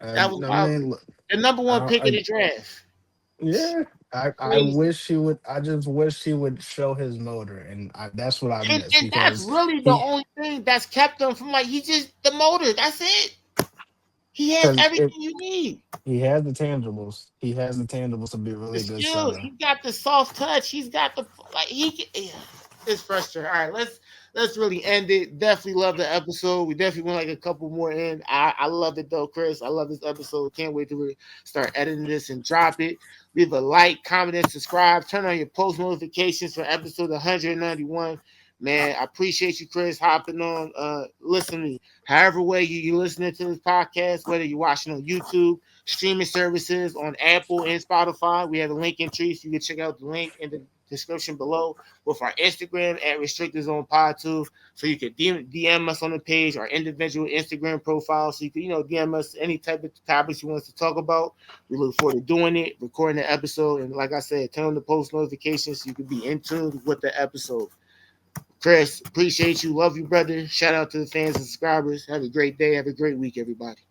That was I wild. mean, look, The number one pick of I the draft. yeah. I Crazy. wish he would. I just wish he would show his motor, and that's what I miss And that's because really the he only thing that's kept him from like he just the motor. That's it. He has because everything you need. he has the tangibles. He has the tangibles to be a The really good skills. center. He got the soft touch. He's got the like. Yeah, it's frustrating. All right, let's really end it. Definitely love the episode. We definitely went like a couple more in. I love it though, Chris. I love this episode. Can't wait to start editing this and drop it. Leave a like, comment, and subscribe. Turn on your post notifications for episode 191. Man, I appreciate you, Chris, hopping on. Listening, however way you listening to this podcast, whether you're watching on YouTube, streaming services on Apple and Spotify. We have a link in tree, so you can check out the link in the description below with our Instagram at Restricted Zone Pod 2. So you can DM us on the page, our individual Instagram profile. So you can, DM us any type of topics you want us to talk about. We look forward to doing it, recording the episode. And like I said, turn on the post notifications so you can be in tune with the episode. Chris, appreciate you. Love you, brother. Shout out to the fans and subscribers. Have a great day. Have a great week, everybody.